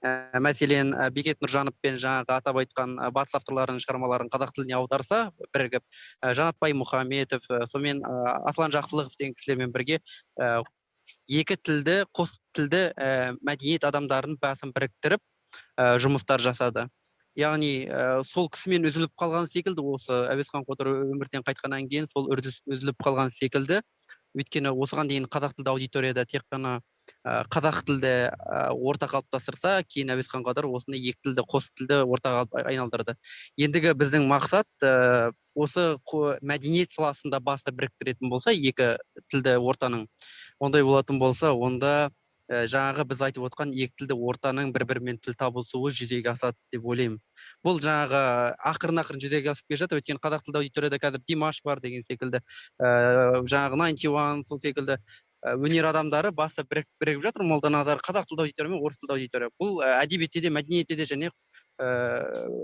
Мәселен, Бекет Нұржановпен жаңағы атап айтқан батыс авторларының шығармаларын қазақ тіліне аударса, бірігіп, Жанатбай Мұхаметов, сонымен Аслан Жақсылықов деген кісілермен бірге екі тілді, қос тілді мәдениет адамдарын басын біріктіріп жұмыстар жасады. Яғни сол кісімен үзіліп қалған секілді, осы Әуезхан Қодар өмірден қайтқаннан кейін сол үрдіс үзіліп қалған секілді. Өйткені осыған дейін қазақ тілді аудиторияда тек қана қазақ тілді орта қалыптастырса, кейін Әуезхан Қодар осыны екі тілді, қос тілді ортаға айналдырды. Ендігі біздің мақсат осы мәдениет саласында басы біріктіретін болса, екі тілді ортаның ондай болатын болса, онда жаңағы біз айтып отқан екі тілді ортаның бір-бірімен тіл табысуы жүзеге асады деп ойлаймын. Бұл жаңағы ақырын-ақырын жүзеге асып келе жатыр. Өйткені қазақ тілді аудиторияда қазір Димаш бар деген секілді, жаңағы 91 сол секілді өнер адамдары басы бірігіп жатыр. Молданазар қазақ тілді аудитория мен орыс тілді аудитория. Бұл әдебиетте де, мәдениетте де және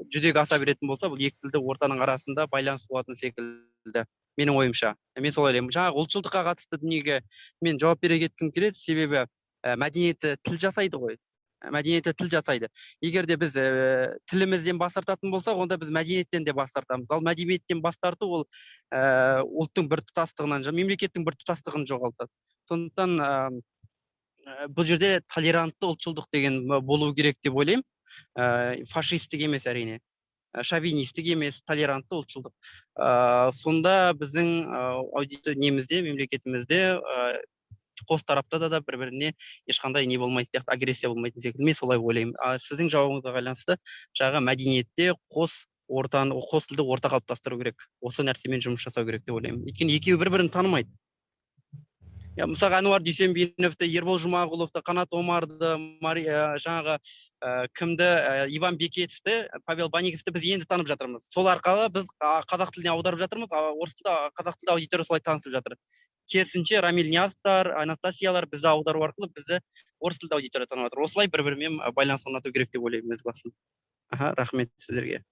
жүзеге аса беретін болса, бұл екі тілді ортаның арасында байланыс болатын секілді. Менің ойымша. Мен солай ойлаймын. Жаңағы ұлтшылдыққа қатысты дүниеге мен жауап бере кеткім келеді, себебі мәдениеті тіл жасайды ғой. Мәдениеті тіл жасайды. Егер де біз тілімізден бас тартатын болсақ, онда біз мәдениеттен де бас тартамыз. Ал мәдениеттен бас тарту ол ұлттың бір тұтастығынан, мемлекеттің бір тұтастығын жоғалтады. Сондықтан бұл жерде толерантты ұлтшылдық деген болу керек деп ойлаймын. Фашистік емес әрине. Шовинистік емес, толерантты ұлтшылдық. Сонда біздің немізде, мемлекетімізде қос тарапта да бір-біріне ешқандай не болмайды сияқты, агрессия болмайтын секілді. Мен солай ойлаймын. Сіздің жауабыңызға байланысты жаңа мәдениетте қос тілді орта қалыптастыру керек. Осы нәрсемен жұмыс жасау керек деп ойлаймын. Өйткені екеуі бір-бірін танымайды. Мысалы, Әнуар Дүйсенбиновті, Ербол Жұмағұловты, Қанат Омарды, жаңағы кімді, Иван Бекетовті, Павел Баниковті біз енді танып жатырмыз. Сол арқылы біз қазақ тіліне аударып жатырмыз, орыс тілді, қазақ тілді аудитория солай танысып жатыр. Керісінше Рамиль Ниязовтар, Анастасиялар бізді аудару арқылы бізді орыс тілді аудитория танып жатыр. Осылай бір-бірімен байланыс орнату керек деп ойлаймын өз басым. Рахмет сіздерге.